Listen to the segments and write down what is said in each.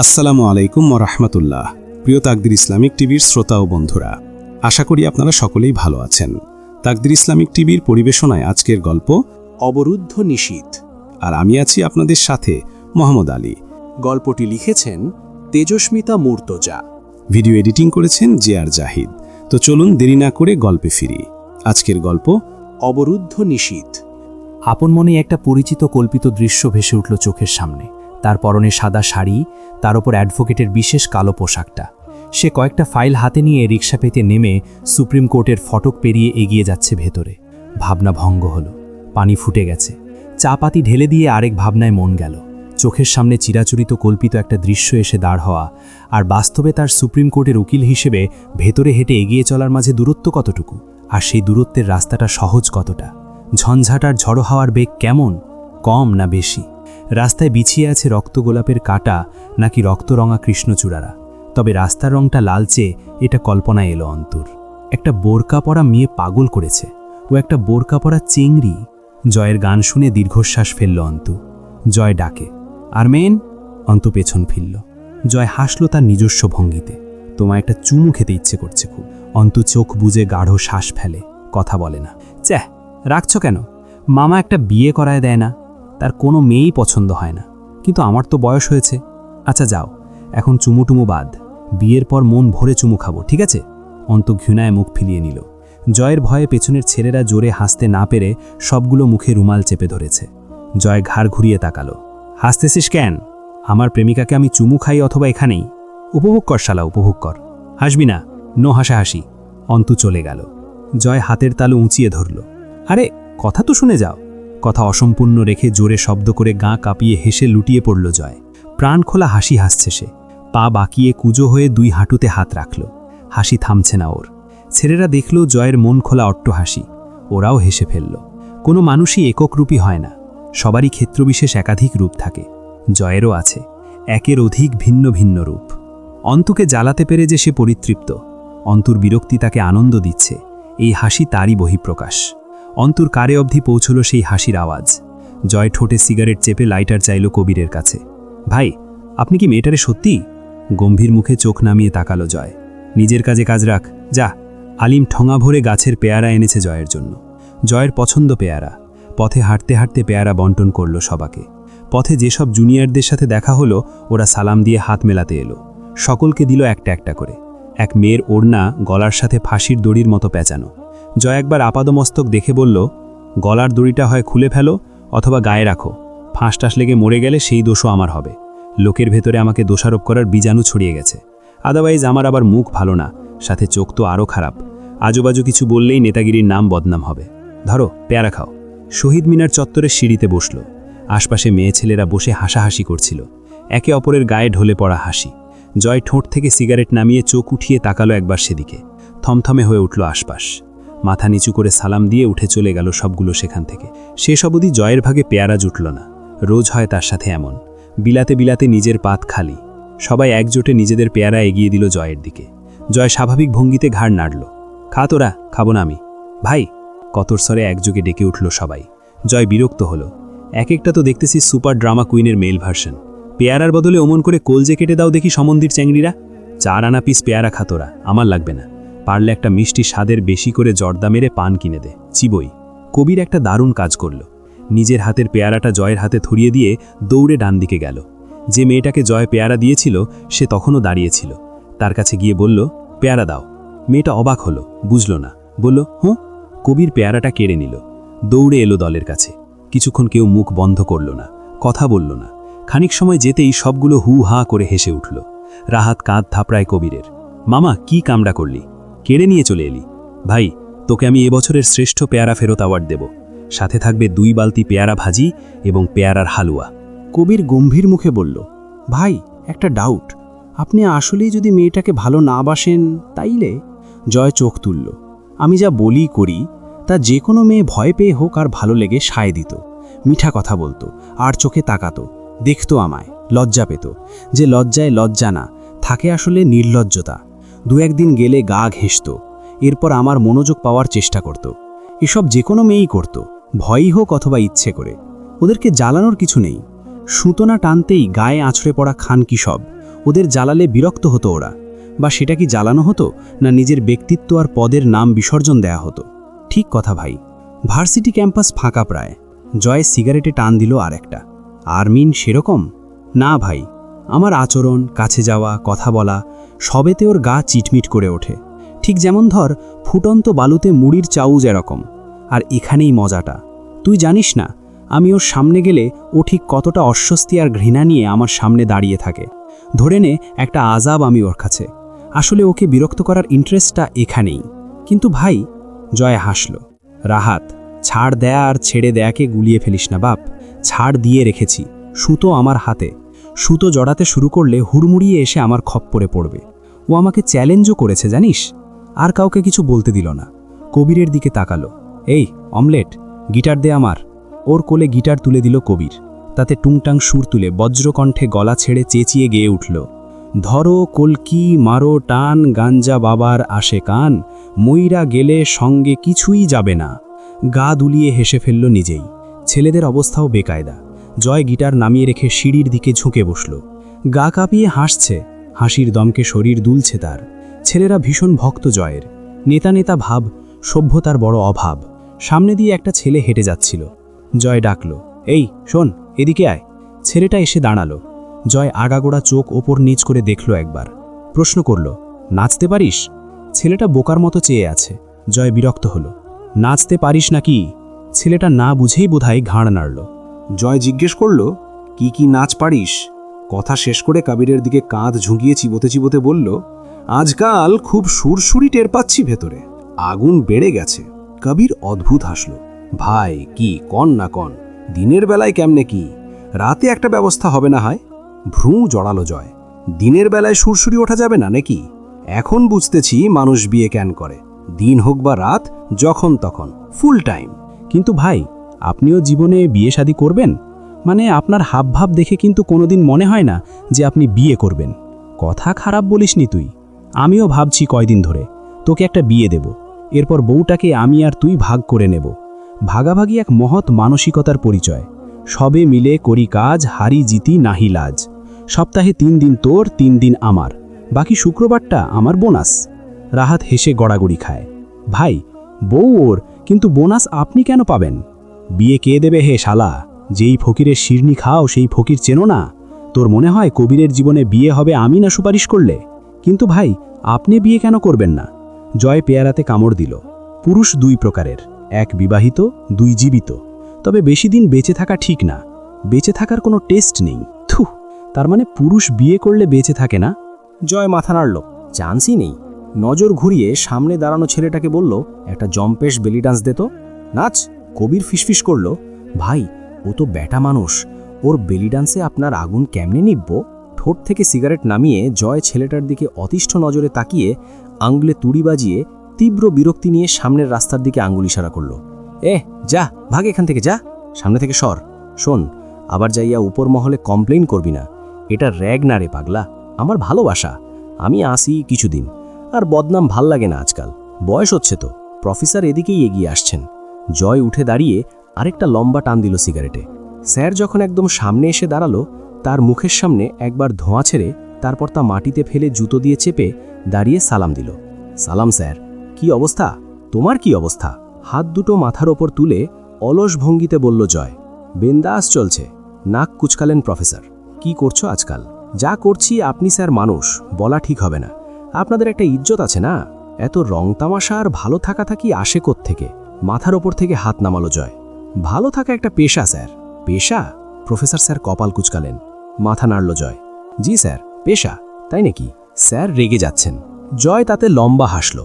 আসসালামু আলাইকুম ওরহমতুল্লাহ। প্রিয় তাকদির ইসলামিক টিভির শ্রোতা ও বন্ধুরা, আশা করি আপনারা সকলেই ভালো আছেন। তাকদির ইসলামিক টিভির পরিবেশনায় আজকের গল্প অবরুদ্ধ নিশীথ, আর আমি আছি আপনাদের সাথে মোহাম্মদ আলী। গল্পটি লিখেছেন তেজস্মিতা মুর্তজা, ভিডিও এডিটিং করেছেন জে.আর. জাহিদ। তো চলুন দেরি না করে গল্পে ফিরি। আজকের গল্প অবরুদ্ধ নিশীথ। আপন মনে একটা পরিচিত কল্পিত দৃশ্য ভেসে উঠল চোখের সামনে। তার পরনে সাদা শাড়ি, তার ওপর অ্যাডভোকেটের বিশেষ কালো পোশাকটা। সে কয়েকটা ফাইল হাতে নিয়ে রিকশা পেতে নেমে সুপ্রিম কোর্টের ফটক পেরিয়ে এগিয়ে যাচ্ছে ভেতরে। ভাবনা ভঙ্গ হলো, পানি ফুটে গেছে। চা পাতি ঢেলে দিয়ে আরেক ভাবনায় মন গেল। চোখের সামনে চিরাচরিত কল্পিত একটা দৃশ্য এসে দাঁড় হওয়া, আর বাস্তবে তার সুপ্রিম কোর্টের উকিল হিসেবে ভেতরে হেঁটে এগিয়ে চলার মাঝে দূরত্ব কতটুকু, আর সেই দূরত্বের রাস্তাটা সহজ কতটা। ঝঞ্ঝাটার ঝড়ো হাওয়ার বেগ কেমন, কম না বেশি? রাস্তায় বিছিয়ে আছে রক্তগোলাপের কাঁটা নাকি রক্তরঙা কৃষ্ণচূড়ারা? তবে রাস্তার রংটা লালচে, এটা কল্পনায় এলো অন্তর। একটা বোরকা পরা মেয়ে পাগল করেছে, ও একটা বোরকা পরা চিংড়ি। জয়ের গান শুনে দীর্ঘশ্বাস ফেলল অন্তু। জয় ডাকে, আরমেন। অন্তু পেছন ফিরল। জয় হাসল তার নিজস্ব ভঙ্গিতে। তোমায় একটা চুমু খেতে ইচ্ছে করছে খুব। অন্তু চোখ বুজে গাঢ় শ্বাস ফেলে, কথা বলে না। চ্যাহ, রাখছ কেন? মামা একটা বিয়ে করায় দেয় না? তার কোনো মেয়েই পছন্দ হয় না, কিন্তু আমার তো বয়স হয়েছে। আচ্ছা যাও, এখন চুমুটুমু বাদ। বিয়ের পর মন ভরে চুমু খাবো, ঠিক আছে? অন্তু ঘৃণায় মুখ ফিরিয়ে নিল। জয়ের ভয়ে পেছনের ছেলেরা জোরে হাসতে না পেরে সবগুলো মুখে রুমাল চেপে ধরেছে। জয় ঘাড় ঘুরিয়ে তাকালো। হাসতেছিস কেন? আমার প্রেমিকাকে আমি চুমু খাই অথবা এখানেই? উপভোগ কর শালা, উপভোগ কর। হাসবি না, নো হাসাহাসি। অন্তু চলে গেল। জয় হাতের তালু উঁচিয়ে ধরল। আরে কথা তো শুনে যাও। কথা অসম্পূর্ণ রেখে জোরে শব্দ করে গা কাঁপিয়ে হেসে লুটিয়ে পড়ল জয়। প্রাণ খোলা হাসি হাসছে সে। পা বাঁকিয়ে কুজো হয়ে দুই হাঁটুতে হাত রাখল। হাসি থামছে না ওর। ছেলেরা দেখল জয়ের মন খোলা অট্ট হাসি। ওরাও হেসে ফেলল। কোনো মানুষই এককরূপী হয় না, সবারই ক্ষেত্রবিশেষ একাধিক রূপ থাকে। জয়েরও আছে একের অধিক ভিন্ন ভিন্ন রূপ। অন্তুকে জ্বালাতে পেরে যে সে পরিতৃপ্ত। অন্তুর বিরক্তি তাকে আনন্দ দিচ্ছে, এই হাসি তারই বহিঃপ্রকাশ। অন্তুর কারে অবধি পৌঁছল সেই হাসির আওয়াজ। জয় ঠোঁটে সিগারেট চেপে লাইটার চাইল কবিরের কাছে। ভাই, আপনি কি মেয়েটারে সত্যি? গম্ভীর মুখে চোখ নামিয়ে তাকালো জয়। নিজের কাজে কাজ রাখ, যা। আলিম ঠঙা ভরে গাছের পেয়ারা এনেছে জয়ের জন্য। জয়ের পছন্দ পেয়ারা। পথে হাঁটতে হাঁটতে পেয়ারা বন্টন করল সবাকে। পথে যেসব জুনিয়রদের সাথে দেখা হলো, ওরা সালাম দিয়ে হাত মেলাতে এলো। সকলকে দিল একটা একটা করে। এক মেয়ের ওড়না গলার সাথে ফাঁসির দড়ির মতো পেঁচানো। জয় একবার আপাদমস্তক দেখে বলল, গলার দড়িটা হয় খুলে ফেলো অথবা গায়ে রাখো। ফাঁস টাস লেগে মরে গেলে সেই দোষও আমার হবে। লোকের ভেতরে আমাকে দোষারোপ করার বীজাণু ছড়িয়ে গেছে। আদারওয়াইজ আমার আবার মুখ ভালো না, সাথে চোখ তো আরও খারাপ। আজুবাজু কিছু বললেই নেতাগিরির নাম বদনাম হবে। ধরো পেয়ারা খাও। শহীদ মিনার চত্বরের সিঁড়িতে বসল। আশপাশে মেয়ে ছেলেরা বসে হাসাহাসি করছিল, একে অপরের গায়ে ঢলে পড়া হাসি। জয় ঠোঁট থেকে সিগারেট নামিয়ে চোখ উঠিয়ে তাকালো একবার সেদিকে। থমথমে হয়ে উঠল আশপাশ। মাথা নিচু করে সালাম দিয়ে উঠে চলে গেল সবগুলো সেখান থেকে। শেষ অবধি জয়ের ভাগে পেয়ারা জুটল না। রোজ হয় তার সাথে এমন। বিলাতে বিলাতে নিজের পাত খালি। সবাই একজোটে নিজেদের পেয়ারা এগিয়ে দিল জয়ের দিকে। জয় স্বাভাবিক ভঙ্গিতে ঘাড় নাড়ল। খা তোরা, খাবো না আমি। ভাই, কতর স্বরে একযোগে ডেকে উঠল সবাই। জয় বিরক্ত হলো। এক একটা তো দেখতেছি সুপার ড্রামা কুইনের মেল ভার্সন। পেয়ারার বদলে অমন করে কলজে কেটে দাও দেখি সমন্দির চ্যাংড়িরা। 4 আনা পিস পেয়ারা খা তোরা, আমার লাগবে না। পারলে একটা মিষ্টি স্বাদের বেশি করে জর্দা মেরে পান কিনে দে, চিবই। কবির একটা দারুণ কাজ করল। নিজের হাতের পেয়ারাটা জয়ের হাতে ধরিয়ে দিয়ে দৌড়ে ডান দিকে গেল। যে মেয়েটাকে জয় পেয়ারা দিয়েছিল সে তখনও দাঁড়িয়েছিল। তার কাছে গিয়ে বলল, পেয়ারা দাও। মেয়েটা অবাক হলো, বুঝল না, বলল, হুঁ। কবির পেয়ারাটা কেড়ে নিল। দৌড়ে এলো দলের কাছে। কিছুক্ষণ কেউ মুখ বন্ধ করল না, কথা বলল না। খানিক সময় যেতেই সবগুলো হু হা করে হেসে উঠল। রাহাত কাঁধ থাপড়ায় কবিরের। মামা, কি কামড়া করলি? কেড়ে নিয়ে চলে এলি? ভাই, তোকে আমি এবছরের শ্রেষ্ঠ পেয়ারা ফেরত অ্যাওয়ার্ড দেব। সাথে থাকবে 2 বালতি পেয়ারা ভাজি এবং পেয়ারার হালুয়া। কবির গম্ভীর মুখে বলল, ভাই, একটা ডাউট। আপনি আসলেই যদি মেয়েটাকে ভালো না বাসেন তাইলে? জয় চোখ তুলল। আমি যা বলি করি তা যে কোনো মেয়ে ভয় পেয়ে হোক আর ভালো লেগে সায় দিত, মিঠা কথা বলতো, আর চোখে তাকাতো, দেখতো আমায়, লজ্জা পেত। যে লজ্জায় লজ্জা না থাকে, আসলে নির্লজ্জতা। 2-1 দিন গেলে গা ঘেঁষত, এরপর আমার মনোযোগ পাওয়ার চেষ্টা করত। এসব যে কোনো মেয়েই করত, ভয়ই হোক অথবা ইচ্ছে করে। ওদেরকে জ্বালানোর কিছু নেই। সুতোনা টানতেই গায়ে আছড়ে পড়া খানকি সব। ওদের জ্বালালে বিরক্ত হতো ওরা, বা সেটা কি জ্বালানো হতো না নিজের ব্যক্তিত্ব আর পদের নাম বিসর্জন দেয়া হতো? ঠিক কথা ভাই। ভার্সিটি ক্যাম্পাস ফাঁকা প্রায়। জয় সিগারেটে টান দিল আর একটা। আরমিন সেরকম? না ভাই, আমার আচরণ, কাছে যাওয়া, কথা বলা সবেতে ওর গা চিটমিট করে ওঠে। ঠিক যেমন ধর ফুটন্ত বালুতে মুড়ির চাউজ এরকম। আর এখানেই মজাটা। তুই জানিস না, আমি ওর সামনে গেলে ও ঠিক কতটা অস্বস্তি আর ঘৃণা নিয়ে আমার সামনে দাঁড়িয়ে থাকে। ধরে নে একটা আজাব আমি ওর কাছে। আসলে ওকে বিরক্ত করার ইন্টারেস্টটা এখানেই। কিন্তু ভাই, জয় হাসল। রাহাত, ছাড় দেয়া আর ছেড়ে দেয়াকে গুলিয়ে ফেলিস না বাপ। ছাড় দিয়ে রেখেছি, সুতো আমার হাতে। সুতো জড়াতে শুরু করলে হুড়মুড়িয়ে এসে আমার খপ্পরে পড়বে। ও আমাকে চ্যালেঞ্জও করেছে জানিস। আর কাউকে কিছু বলতে দিল না। কবিরের দিকে তাকালো। এই অমলেট, গিটার দে আমার। ওর কোলে গিটার তুলে দিল কবির। তাতে টুংটাং সুর তুলে বজ্রকণ্ঠে গলা ছেড়ে চেঁচিয়ে গেয়ে উঠল, ধরো কলকি মারো টান, গাঞ্জা বাবার আসে কান, মইরা গেলে সঙ্গে কিছুই যাবে না। গা দুলিয়ে হেসে ফেলল নিজেই। ছেলেদের অবস্থাও বেকায়দা। জয় গিটার নামিয়ে রেখে সিঁড়ির দিকে ঝুঁকে বসল। গা কাঁপিয়ে হাসছে, হাসির দমকে শরীর দুলছে তার। ছেলেরা ভীষণ ভক্ত জয়ের। নেতা নেতা ভাব, সভ্যতার বড় অভাব। সামনে দিয়ে একটা ছেলে হেঁটে যাচ্ছিল। জয় ডাকল, এই শোন, এদিকে আয়। ছেলেটা এসে দাঁড়ালো। জয় আগাগোড়া চোখ ওপর নিচ করে দেখল একবার। প্রশ্ন করল, নাচতে পারিস? ছেলেটা বোকার মতো চেয়ে আছে। জয় বিরক্ত হল। নাচতে পারিস নাকি? ছেলেটা না বুঝেই বোধহয় ঘাড় নাড়ল। জয় জিজ্ঞেস করল, কি কি নাচ পারিস? কথা শেষ করে কবিরের দিকে কাঁধ ঝুঁকিয়ে চিবোতে চিবোতে বলল, আজকাল খুব সুরসুরি টের পাচ্ছি ভেতরে। আগুন বেড়ে গেছে। কবির অদ্ভুত হাসল। ভাই, কি কন না কন, দিনের বেলায় কেমনে কি? রাতে একটা ব্যবস্থা হবে না হয়? ভ্রু জড়ালো জয়। দিনের বেলায় সুরসুরি ওঠা যাবে না নাকি? এখন বুঝতেছি মানুষ বিয়ে কেন করে। দিন হোক বা রাত, যখন তখন, ফুল টাইম। কিন্তু ভাই, আপনিও জীবনে বিয়ে শাদী করবেন? মানে আপনার হাবভাব দেখে কিন্তু কোনোদিন মনে হয় না যে আপনি বিয়ে করবেন। কথা খারাপ বলিসনি তুই। আমিও ভাবছি কয়দিন ধরে তোকে একটা বিয়ে দেব। এরপর বউটাকে আমি আর তুই ভাগ করে নেব। ভাগাভাগি এক মহৎ মানসিকতার পরিচয়। সবে মিলে করি কাজ, হারি জিতি নাহি লাজ। সপ্তাহে 3 দিন তোর, 3 দিন আমার, বাকি শুক্রবারটা আমার বোনাস। রাহাত হেসে গড়াগড়ি খায়। ভাই, বউ ওর, কিন্তু বোনাস আপনি কেন পাবেন? বিয়ে কে দেবে হে শালা? যেই ফকিরের শিরনি খাও সেই ফকির চেনো না? তোর মনে হয় কবিরের জীবনে বিয়ে হবে আমি না সুপারিশ করলে? কিন্তু ভাই, আপনি বিয়ে কেন করবেন না? জয় পেয়ারাতে কামড় দিল। পুরুষ 2 প্রকারের, এক বিবাহিত, 2 জীবিত। তবে বেশি দিন বেঁচে থাকা ঠিক না। বেঁচে থাকার কোনো টেস্ট নেই। থু, তার মানে পুরুষ বিয়ে করলে বেঁচে থাকে না? জয় মাথা নাড়ল। চান্সই নেই। নজর ঘুরিয়ে সামনে দাঁড়ানো ছেলেটাকে বলল, একটা জম্পেশ বেলি ডান্স দে তো। নাচ। কবির ফিসফিস করল, ভাই, ও তো ব্যাটা মানুষ, ওর বেলি ডান্সে আপনার আগুন কেমনে নিবব? ঠোঁট থেকে সিগারেট নামিয়ে জয় ছেলেটার দিকে অতিষ্ঠ নজরে তাকিয়ে আঙ্গুলে তুড়ি বাজিয়ে তীব্র বিরক্তি নিয়ে সামনের রাস্তার দিকে আঙ্গুল ইশারা করল। যা, ভাগ এখান থেকে, যা, সামনে থেকে সর। শোন, আবার যাইয়া উপর মহলে কমপ্লেইন করবি না। এটা র্যাগ না রে পাগলা, আমার ভালোবাসা। আমি আসি কিছুদিন, আর বদনাম ভাল লাগে না আজকাল। বয়স হচ্ছে তো। প্রফেসর এদিকেই এগিয়ে আসছেন। জয় উঠে দাঁড়িয়ে আরেকটা লম্বা টান দিল সিগারেটে। স্যার যখন একদম সামনে এসে দাঁড়ালো, তার মুখের সামনে একবার ধোঁয়া ছেড়ে তারপর তা মাটিতে ফেলে জুতো দিয়ে চেপে দাঁড়িয়ে সালাম দিল। সালাম স্যার। কি অবস্থা? তোমার কি অবস্থা? হাত দুটো মাথার ওপর তুলে অলস ভঙ্গিতে বলল জয়। বিন্দাস চলছে। নাক কুচকালেন প্রফেসর। কি করছো আজকাল? যা করছি আপনি স্যার মানুষ, বলা ঠিক হবে না। আপনাদের একটা ইজ্জত আছে না? এত রং তামাশা আর ভালো থাকা থাকি আসে কোত্থেকে? মাথার ওপর থেকে হাত নামালো জয়। ভালো থাকা একটা পেশা স্যার। পেশা? প্রফেসর স্যার কপাল কুচকালেন। মাথা নাড়ল জয়। জি স্যার, পেশা। তাই নাকি? স্যার রেগে যাচ্ছেন। জয় তাতে লম্বা হাসল।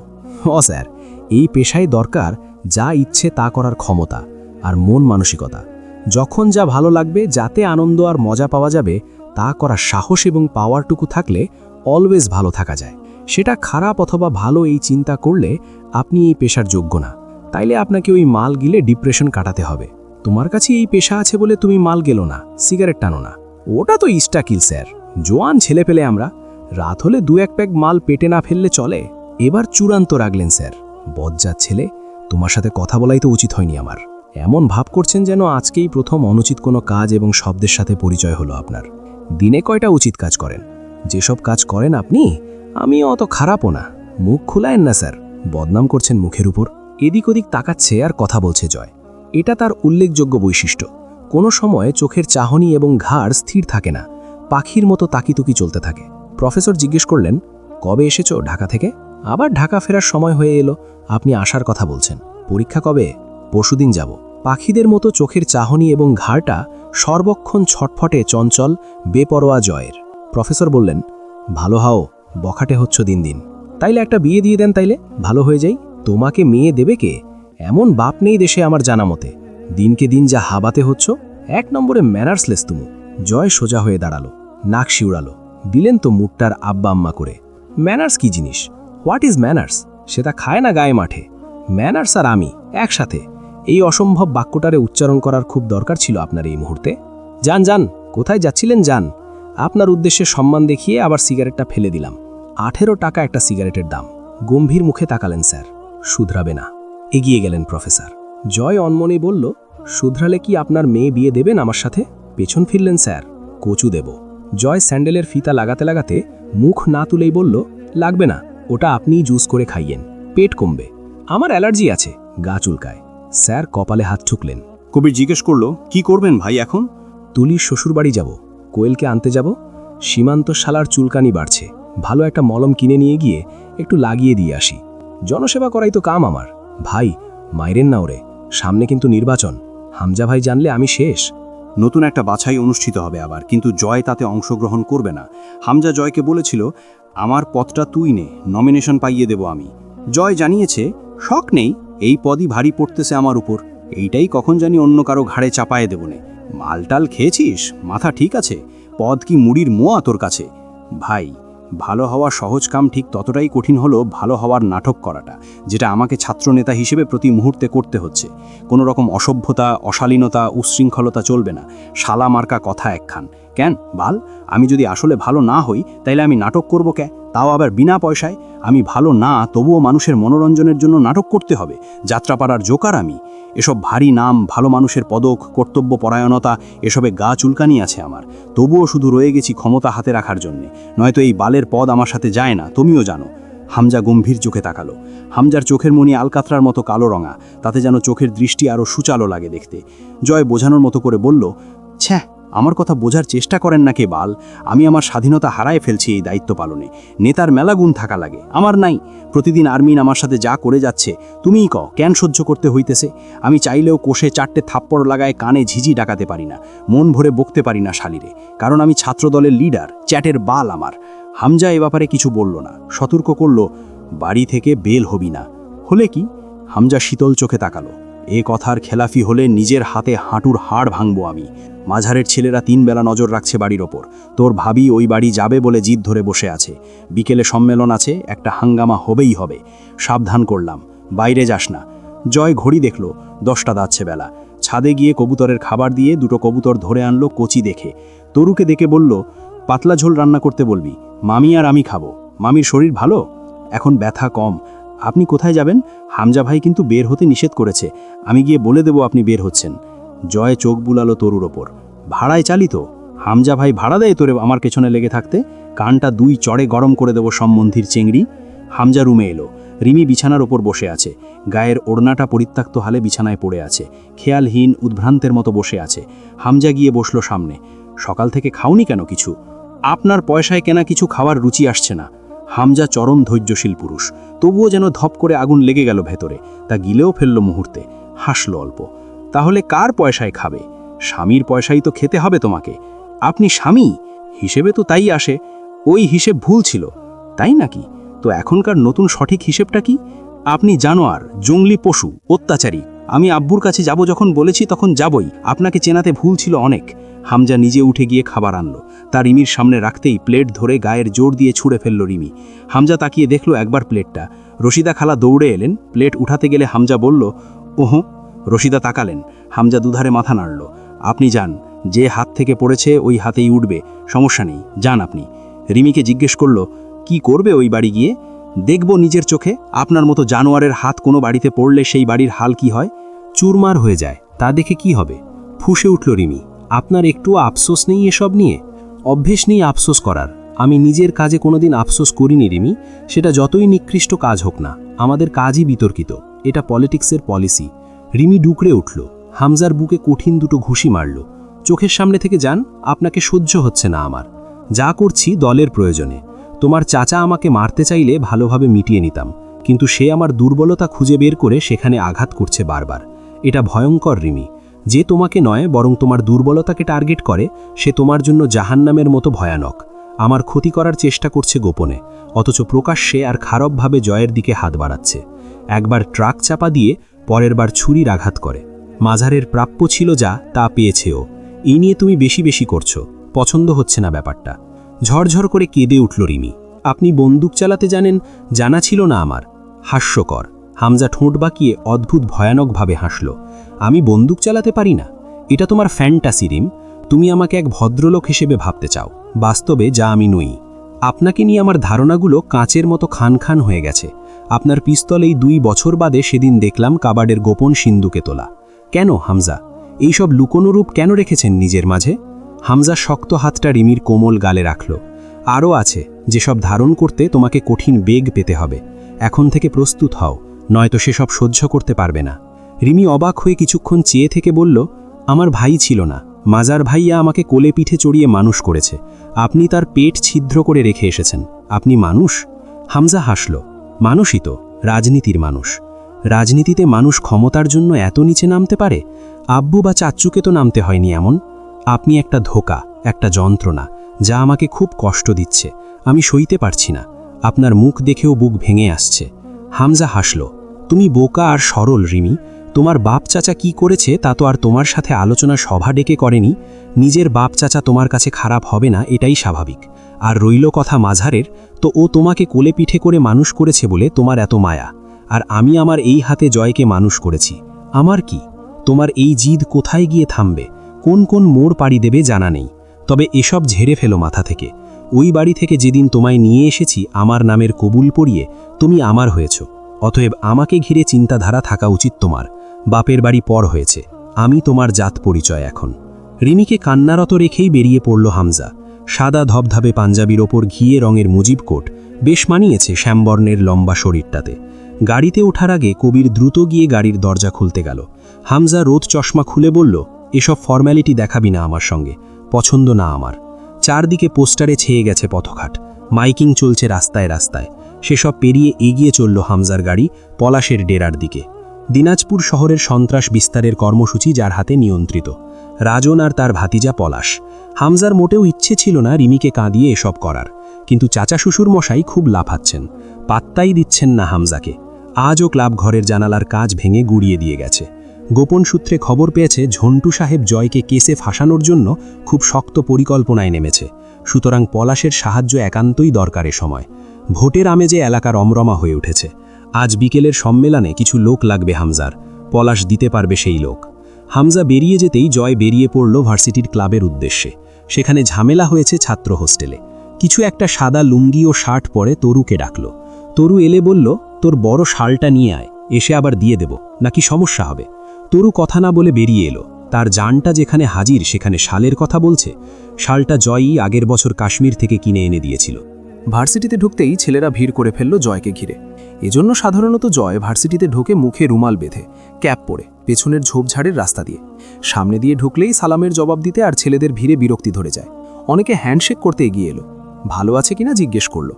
স্যার, এই পেশায় দরকার যা ইচ্ছে তা করার ক্ষমতা আর মন মানসিকতা। যখন যা ভালো লাগবে, যাতে আনন্দ আর মজা পাওয়া যাবে তা করার সাহস এবং পাওয়ারটুকু থাকলে অলওয়েজ ভালো থাকা যায়। সেটা খারাপ অথবা ভালো এই চিন্তা করলে আপনি এই পেশার যোগ্য না। তাইলে আপনাকে ওই মাল গিলে ডিপ্রেশন কাটাতে হবে। তোমার কাছে এই পেশা আছে বলে তুমি মাল গেলো না, সিগারেট টানো না। ওটা তো ইস্টাকিল স্যার। জোয়ান ছেলে পেলে আমরা। রাত হলে 2-1 প্যাক মাল পেটে না ফেললে চলে। এবার চূড়ান্ত রাগলেন স্যার। বজ্জাত ছেলে, তোমার সাথে কথা বলাই তো উচিত হয়নি আমার। এমন ভাব করছেন যেন আজকেই প্রথম অনুচিত কোনো কাজ এবং শব্দের সাথে পরিচয় হলো আপনার। দিনে কয়টা উচিত কাজ করেন? যেসব কাজ করেন আপনি, আমি অত খারাপও না। মুখ খুলায়েন না স্যার, বদনাম করছেন মুখের উপর। এদিক ওদিক তাকাচ্ছে আর কথা বলছে জয়। এটা তার উল্লেখযোগ্য বৈশিষ্ট্য। কোনো সময় চোখের চাহনি এবং ঘাড় স্থির থাকে না, পাখির মতো তাকিতুকি চলতে থাকে। প্রফেসর জিজ্ঞেস করলেন, কবে এসেছো ঢাকা থেকে? আবার ঢাকা ফেরার সময় হয়ে এলো। আপনি আসার কথা বলছেন, পরীক্ষা কবে? পরশুদিন যাব। পাখিদের মতো চোখের চাহনি এবং ঘাড়টা সর্বক্ষণ ছটফটে চঞ্চল বেপরোয়া জয়ের। প্রফেসর বললেন, ভালো হও, বখাটে হচ্ছ দিন দিন। তাইলে একটা বিয়ে দিয়ে দেন, তাইলে ভালো হয়ে যাই। তোমাকে মেয়ে দেবে কে? এমন বাপ নেই দেশে আমার জানা মতে। দিনকে দিন যা হাবাতে হচ্ছ, 1 নম্বরে ম্যানার্সলেস তুমি। জয় সোজা হয়ে দাঁড়ালো, নাক শিউড়ালো। দিলেন তো মুটটার আব্বা আম্মা করে। ম্যানার্স কি জিনিস? What is manners? সেটা খায় না গায়ে মাঠে। ম্যানার্স আর আমি একসাথে। এই অসম্ভব বাক্যটারে উচ্চারণ করার খুব দরকার ছিল আপনার এই মুহূর্তে। যান যান, কোথায় যাচ্ছিলেন যান। আপনার উদ্দেশ্যে সম্মান দেখিয়ে আবার সিগারেটটা ফেলে দিলাম। 18 টাকা একটা সিগারেটের দাম। গম্ভীর মুখে তাকালেন স্যার। শুধরাবে না। এগিয়ে গেলেন প্রফেসর। জয় অনমনে বলল, শুধরালে কি আপনার মেয়ে বিয়ে দেবেন আমার সাথে? পেছন ফিরলেন স্যার। কচু দেব। জয় স্যান্ডেলের ফিতা লাগাতে লাগাতে মুখ না তুলেই বলল, লাগবে না, ওটা আপনিই জুস করে খাইয়েন, পেট কমবে। আমার অ্যালার্জি আছে, গা চুলকায়। স্যার কপালে হাত ঠুকলেন। কবির জিজ্ঞেস করলো, কি করবেন ভাই এখন? তুলির শ্বশুরবাড়ি যাব, কোয়েলকে আনতে যাব। সীমান্ত শালার চুলকানি বাড়ছে, ভালো একটা মলম কিনে নিয়ে গিয়ে একটু লাগিয়ে দিয়ে আসি। জনসেবা করাই তো কাম আমার। ভাই মাইরেন না ওরে, সামনে কিন্তু নির্বাচন। হামজা ভাই জানলে আমি শেষ। নতুন একটা বাছাই অনুষ্ঠিত হবে আবার, কিন্তু জয় তাতে অংশগ্রহণ করবে না। হামজা জয়কে বলেছিল, আমার পদটা তুই নে, নমিনেশন পাইয়ে দেব আমি। জয় জানিয়েছে, শখ নেই, এই পদই ভারী পড়তেছে আমার উপর, এইটাই কখন জানি অন্য কারো ঘাড়ে চাপায়ে দেব নে। মালটাল খেয়েছিস? মাথা ঠিক আছে? পদ কি মুড়ির মোয়া তোর কাছে? ভাই, ভালো হওয়া সহজ কাম ঠিক ততটাই কঠিন হলো ভালো হওয়ার নাটক করাটা, যেটা আমাকে ছাত্রনেতা হিসেবে প্রতি মুহূর্তে করতে হচ্ছে। কোনো রকম অসভ্যতা, অশালীনতা, উচ্ছৃঙ্খলতা চলবে না। শালা মার্কা কথা একখান। কেন বাল, আমি যদি আসলে ভালো না হই তাইলে আমি নাটক করব কে? তাও আবার বিনা পয়সায়। আমি ভালো না, তবুও মানুষের মনোরঞ্জনের জন্য নাটক করতে হবে। যাত্রাপাড়ার জোকার আমি। এসব ভারী নাম, ভালো মানুষের পদক, কর্তব্য পরায়ণতা, এসবে গা চুলকানি আছে আমার। তবুও শুধু রয়ে গেছি ক্ষমতা হাতে রাখার জন্যে, নয়তো এই বালের পদ আমার সাথে যায় না, তুমিও জানো। হামজা গম্ভীর চোখে তাকালো। হামজার চোখের মনি আলকাতরার মতো কালো রঙা, তাতে যেন চোখের দৃষ্টি আরও সুচালো লাগে দেখতে। জয় বোঝানোর মতো করে বলল, ছ্যাঃ, আমার কথা বোঝার চেষ্টা করেন না কে বাল। আমি আমার স্বাধীনতা হারায় ফেলছি এই দায়িত্ব পালনে। নেতার মেলা গুণ থাকা লাগে, আমার নাই। প্রতিদিন আর্মিন আমার সাথে যা করে যাচ্ছে, তুমিই কও কেন সহ্য করতে হইতেছে? আমি চাইলেও কোষে 4টে থাপ্পড় লাগায় কানে ঝিঝি ডাকাতে পারি না, মন ভরে বকতে পারি না শালিরে, কারণ আমি ছাত্রদলের লিডার, চ্যাটের বাল আমার। হামজা এ ব্যাপারে কিছু বলল না, সতর্ক করল, বাড়ি থেকে বেল হবি না। হলে কি? হামজা শীতল চোখে তাকালো। এ কথার খেলাফি হলে নিজের হাতে হাঁটুর হাড় ভাঙবো আমি। মাঝারের ছেলেরা 3 বেলা নজর রাখছে বাড়ির ওপর। তোর ভাবি ওই বাড়ি যাবে বলে জিদ ধরে বসে আছে। বিকেলে সম্মেলন আছে, একটা হাঙ্গামা হবেই হবে। সাবধান করলাম, বাইরে যাস না। জয় ঘড়ি দেখল, 10টা দাচ্ছে বেলা। ছাদে গিয়ে কবুতরের খাবার দিয়ে 2টো কবুতর ধরে আনলো কচি দেখে। তরুকে দেখে বলল, পাতলা ঝোল রান্না করতে বলবি, মামি আর আমি খাবো। মামির শরীর ভালো? এখন ব্যথা কম। আপনি কোথায় যাবেন? হামজা ভাই কিন্তু বের হতে নিষেধ করেছে, আমি গিয়ে বলে দেব আপনি বের হচ্ছেন। জয় চোখ বুলালো তরুর ওপর। ভাড়ায় চালিত? হামজা ভাই ভাড়া দেয় তোরে আমার পেছনে লেগে থাকতে? কানটা 2 চড়ে গরম করে দেব সম্বন্ধীর চেংড়ি। হামজা রুমে এলো। রিমি বিছানার ওপর বসে আছে, গায়ের ওড়নাটা পরিত্যক্ত হালে বিছানায় পড়ে আছে, খেয়ালহীন উদ্ভ্রান্তের মতো বসে আছে। হামজা গিয়ে বসলো সামনে। সকাল থেকে খাওনি কেন কিছু? আপনার পয়সায় কেনা কিছু খাওয়ার রুচি আসছে না। হামজা চরম ধৈর্যশীল পুরুষ, তবুও যেন ধপ করে আগুন লেগে গেল ভেতরে। তা গিলেও ফেলল মুহূর্তে, হাসল অল্প। তাহলে কার পয়সায় খাবে? স্বামীর পয়সাই তো খেতে হবে তোমাকে। আপনি স্বামী, হিসেবে তো তাই আসে। ওই হিসেব ভুল ছিল, তাই নাকি? তো এখনকার নতুন সঠিক হিসেবটা কি? আপনি জানোয়ার, জঙ্গলি পশু, অত্যাচারী। আমি আব্বুর কাছে যাব যখন বলেছি তখন যাবই। আপনাকে চেনাতে ভুল ছিল অনেক। হামজা নিজে উঠে গিয়ে খাবার আনলো। তা রিমির সামনে রাখতেই প্লেট ধরে গায়ের জোর দিয়ে ছুঁড়ে ফেলল রিমি। হামজা তাকিয়ে দেখল একবার প্লেটটা। রশিদা খালা দৌড়ে এলেন। প্লেট উঠাতে গেলে হামজা বলল, ওহো। রশিদা তাকালেন। হামজা দুধারে মাথা নাড়ল। আপনি যান, যে হাত থেকে পড়েছে ওই হাতেই উঠবে, সমস্যা নেই, যান আপনি। রিমিকে জিজ্ঞেস করল, কি করবে ওই বাড়ি গিয়ে? দেখব নিজের চোখে আপনার মতো জানোয়ারের হাত কোনো বাড়িতে পড়লে সেই বাড়ির হাল কি হয়। চুরমার হয়ে যায়, তা দেখে কি হবে? ফুঁসে উঠল রিমি। আপনার একটুও আফসোস নেই এসব নিয়ে? অভ্যেস নেই আফসোস করার। আমি নিজের কাজে কোনোদিন আফসোস করিনি রিমি, সেটা যতই নিকৃষ্ট কাজ হোক না, আমাদের কাজই বিতর্কিত, এটা পলিটিক্সের পলিসি। রিমি ডুকরে উঠল, হামজার বুকে কঠিন দুটো ঘুষি মারল। চোখের সামনে থেকে যান, আপনাকে সহ্য হচ্ছে না আমার। যা করছি দলের প্রয়োজনে। তোমার চাচা আমাকে মারতে চাইলে ভালোভাবে মিটিয়ে নিতাম, কিন্তু সে আমার দুর্বলতা খুঁজে বের করে সেখানে আঘাত করছে বারবার। এটা ভয়ঙ্কর রিমি। যে তোমাকে নয় বরং তোমার দুর্বলতাকে টার্গেট করে, সে তোমার জন্য জাহান্নামের মতো ভয়ানক। আমার ক্ষতি করার চেষ্টা করছে গোপনে, অথচ প্রকাশ্যে আর খারাপভাবে জয়ের দিকে হাত বাড়াচ্ছে। একবার ট্রাক চাপা দিয়ে পরের বার ছুরির আঘাত করে। মাঝারের প্রাপ্য ছিল যা, তা পেয়েছে ও। এই নিয়ে তুমি বেশি বেশি করছো, পছন্দ হচ্ছে না ব্যাপারটা। ঝরঝর করে কেঁদে উঠল রিমি। আপনি বন্দুক চালাতে জানেন, জানা ছিল না আমার। হাস্যকর। হামজা ঠোঁট বাঁকিয়ে অদ্ভুত ভয়ানকভাবে হাসল। আমি বন্দুক চালাতে পারি না? এটা তোমার ফ্যান্টাসি রিম। তুমি আমাকে এক ভদ্রলোক হিসেবে ভাবতে চাও, বাস্তবে যা আমি নই। আপনাকে নিয়ে আমার ধারণাগুলো কাঁচের মতো খান খান হয়ে গেছে। আপনার পিস্তল এই 2 বছর বাদে সেদিন দেখলাম কাবাডের গোপন সিন্ধুকে তোলা। কেন হামজা? এইসব লুকোনো রূপ কেন রেখেছেন নিজের মাঝে? হামজা শক্ত হাতটা রিমির কোমল গালে রাখল। আরও আছে, যেসব ধারণ করতে তোমাকে কঠিন বেগ পেতে হবে। এখন থেকে প্রস্তুত হও, নয়তো সেসব সহ্য করতে পারবে না। রিমি অবাক হয়ে কিছুক্ষণ চেয়ে থেকে বলল, আমার ভাই ছিল না, মাজার ভাইয়া আমাকে কোলে পিঠে চড়িয়ে মানুষ করেছে। আপনি তার পেট ছিদ্র করে রেখে এসেছেন। আপনি মানুষ? হামজা হাসল। মানুষই তো, রাজনীতির মানুষ। রাজনীতিতে মানুষ ক্ষমতার জন্য এত নিচে নামতে পারে? আব্বু বা চাচ্চুকে তো নামতে হয়নি এমন। আপনি একটা ধোঁকা, একটা যন্ত্রণা, যা আমাকে খুব কষ্ট দিচ্ছে। আমি সইতে পারছি না। আপনার মুখ দেখেও বুক ভেঙে আসছে। হামজা হাসল। তুমি বোকা আর সরল রিমি। তোমার বাপ চাচা কি করেছে তা তো আর তোমার সাথে আলোচনা সভা ডেকে করেনি। নিজের বাপ চাচা তোমার কাছে খারাপ হবে না, এটাই স্বাভাবিক। আর রইল কথা মাঝারের, তো ও তোমাকে কোলে পিঠে করে মানুষ করেছে বলে তোমার এত মায়া। আর আমি আমার এই হাতে জয়কে মানুষ করেছি। আমার কি? তোমার এই জিদ কোথায় গিয়ে থামবে, কোন কোন মোড় পাড়ি দেবে জানা নেই। তবে এসব ঝেড়ে ফেলো মাথা থেকে। ওই বাড়ি থেকে যেদিন তোমায় নিয়ে এসেছি আমার নামের কবুল পড়িয়ে, তুমি আমার হয়েছ। অতএব আমাকে ঘিরে চিন্তাধারা থাকা উচিত তোমার। বাপের বাড়ি পর হয়েছে, আমি তোমার জাত পরিচয় এখন। রিমিকে কান্নারত রেখেই বেরিয়ে পড়ল হামজা। সাদা ধবধবে পাঞ্জাবির ওপর ঘিয়ে রঙের মুজিব কোট বেশ মানিয়েছে শ্যামবর্ণের লম্বা শরীরটাতে। গাড়িতে ওঠার আগে কবির দ্রুত গিয়ে গাড়ির দরজা খুলতে গেল। হামজা রোদ চশমা খুলে বলল, এসব ফর্ম্যালিটি দেখাবি না আমার সঙ্গে, পছন্দ না আমার। চারদিকে পোস্টারে ছেয়ে গেছে পথঘাট, মাইকিং চলছে রাস্তায় রাস্তায়। সেসব পেরিয়ে এগিয়ে চলল হামজার গাড়ি পলাশের ডেরার দিকে। দিনাজপুর শহরের সন্ত্রাস বিস্তারের কর্মসূচি যার হাতে নিয়ন্ত্রিত, রাজন আর তার ভাতিজা পলাশ। হামজার মোটেও ইচ্ছে ছিল না রিমিকে কাঁদিয়ে এসব করার, কিন্তু চাচা শ্বশুর মশাই খুব লাফাচ্ছেন, পাত্তাই দিচ্ছেন না হামজাকে। আজও ক্লাব ঘরের জানালার কাজ ভেঙে গুড়িয়ে দিয়ে গেছে। গোপন সূত্রে খবর পেয়েছে ঝন্টু সাহেব জয়কে কেসে ফাঁসানোর জন্য খুব শক্ত পরিকল্পনায় নেমেছে। সুতরাং পলাশের সাহায্য একান্তই দরকার এ সময়। ভোটের আমেজে এলাকা রমরমা হয়ে উঠেছে। আজ বিকেলের সম্মেলনে কিছু লোক লাগবে হামজার, পলাশ দিতে পারবে সেই লোক। হামজা বেরিয়ে যেতেই জয় বেরিয়ে পড়ল ভার্সিটির ক্লাবের উদ্দেশ্যে। সেখানে ঝামেলা হয়েছে ছাত্র হোস্টেলে। কিছু একটা সাদা লুঙ্গি ও শার্ট পরে তরুকে ডাকল। তরু এলে বলল, তোর বড় শালটা নিয়ে আয়, এসে আবার দিয়ে দেব, নাকি সমস্যা হবে? তরু কথা না বলে বেরিয়ে এলো। তার জানটা যেখানে হাজির সেখানে শালের কথা বলছে। শালটা জয়ই আগের বছর কাশ্মীর থেকে কিনে এনে দিয়েছিল। ভার্সিটিতে ঢুকতেই ছেলেরা ভিড় করে ফেলল জয়কে ঘিরে। এজন্য সাধারণত জয় ভার্সিটিতে ঢোকে মুখে রুমাল বেঁধে, ক্যাপ পরে, পেছনের ঝোপঝাড়ের রাস্তা দিয়ে। সামনে দিয়ে ঢুকলেই সালামের জবাব দিতে আর ছেলেদের ভিড়ে বিরক্তি ধরে যায়। অনেকে হ্যান্ডশেক করতে এগিয়ে এলো, ভালো আছে কিনা জিজ্ঞেস করল।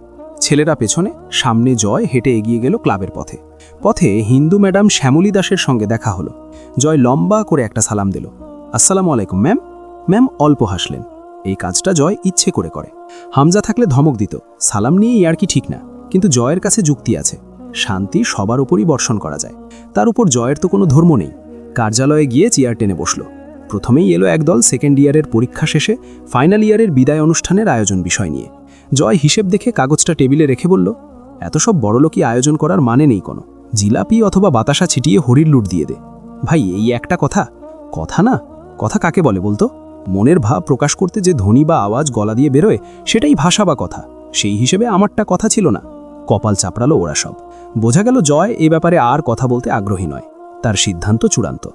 ছেলেরা পেছনে, সামনে জয় হেঁটে এগিয়ে গেল ক্লাবের পথে। পথে হিন্দু ম্যাডাম শ্যামলী দাসের সঙ্গে দেখা হলো। জয় লম্বা করে একটা সালাম দিল, আসসালামু আলাইকুম ম্যাম। ম্যাম অল্প হাসলেন। এই কাজটা জয় ইচ্ছে করে করে। হামজা থাকলে ধমক দিত, সালাম নিয়ে ইয়ার কি ঠিক না, কিন্তু জয়ের কাছে যুক্তি আছে। শান্তি সবার উপরই বর্ষণ করা যায়। তার উপর জয়ের তো কোনো ধর্ম নেই। কার্যালয়ে গিয়ে চেয়ার টেনে বসল। প্রথমেই এলো একদল সেকেন্ড ইয়ারের পরীক্ষা শেষে ফাইনাল ইয়ারের বিদায় অনুষ্ঠানের আয়োজন বিষয় নিয়ে। জয় হিসেব দেখে কাগজটা টেবিলে রেখে বলল, এত সব বড়লোকি আয়োজন করার মানে নেই কোনো। জিলাপি অথবা বাতাসা ছিটিয়ে হরির লুট দিয়ে দে। ভাই এই একটা কথা? কথা না, কথা কাকে বলে বলতো? মনের ভাব প্রকাশ করতে যে ধ্বনি বা আওয়াজ গলা দিয়ে বেরোয় সেটাই ভাষা বা কথা। সেই হিসেবে আমারটা কথা ছিল না। কপাল চাপড়ালো ওরা সব। বোঝা গেল জয় এ ব্যাপারে আর কথা বলতে আগ্রহী নয়। তার সিদ্ধান্ত চূড়ান্ত।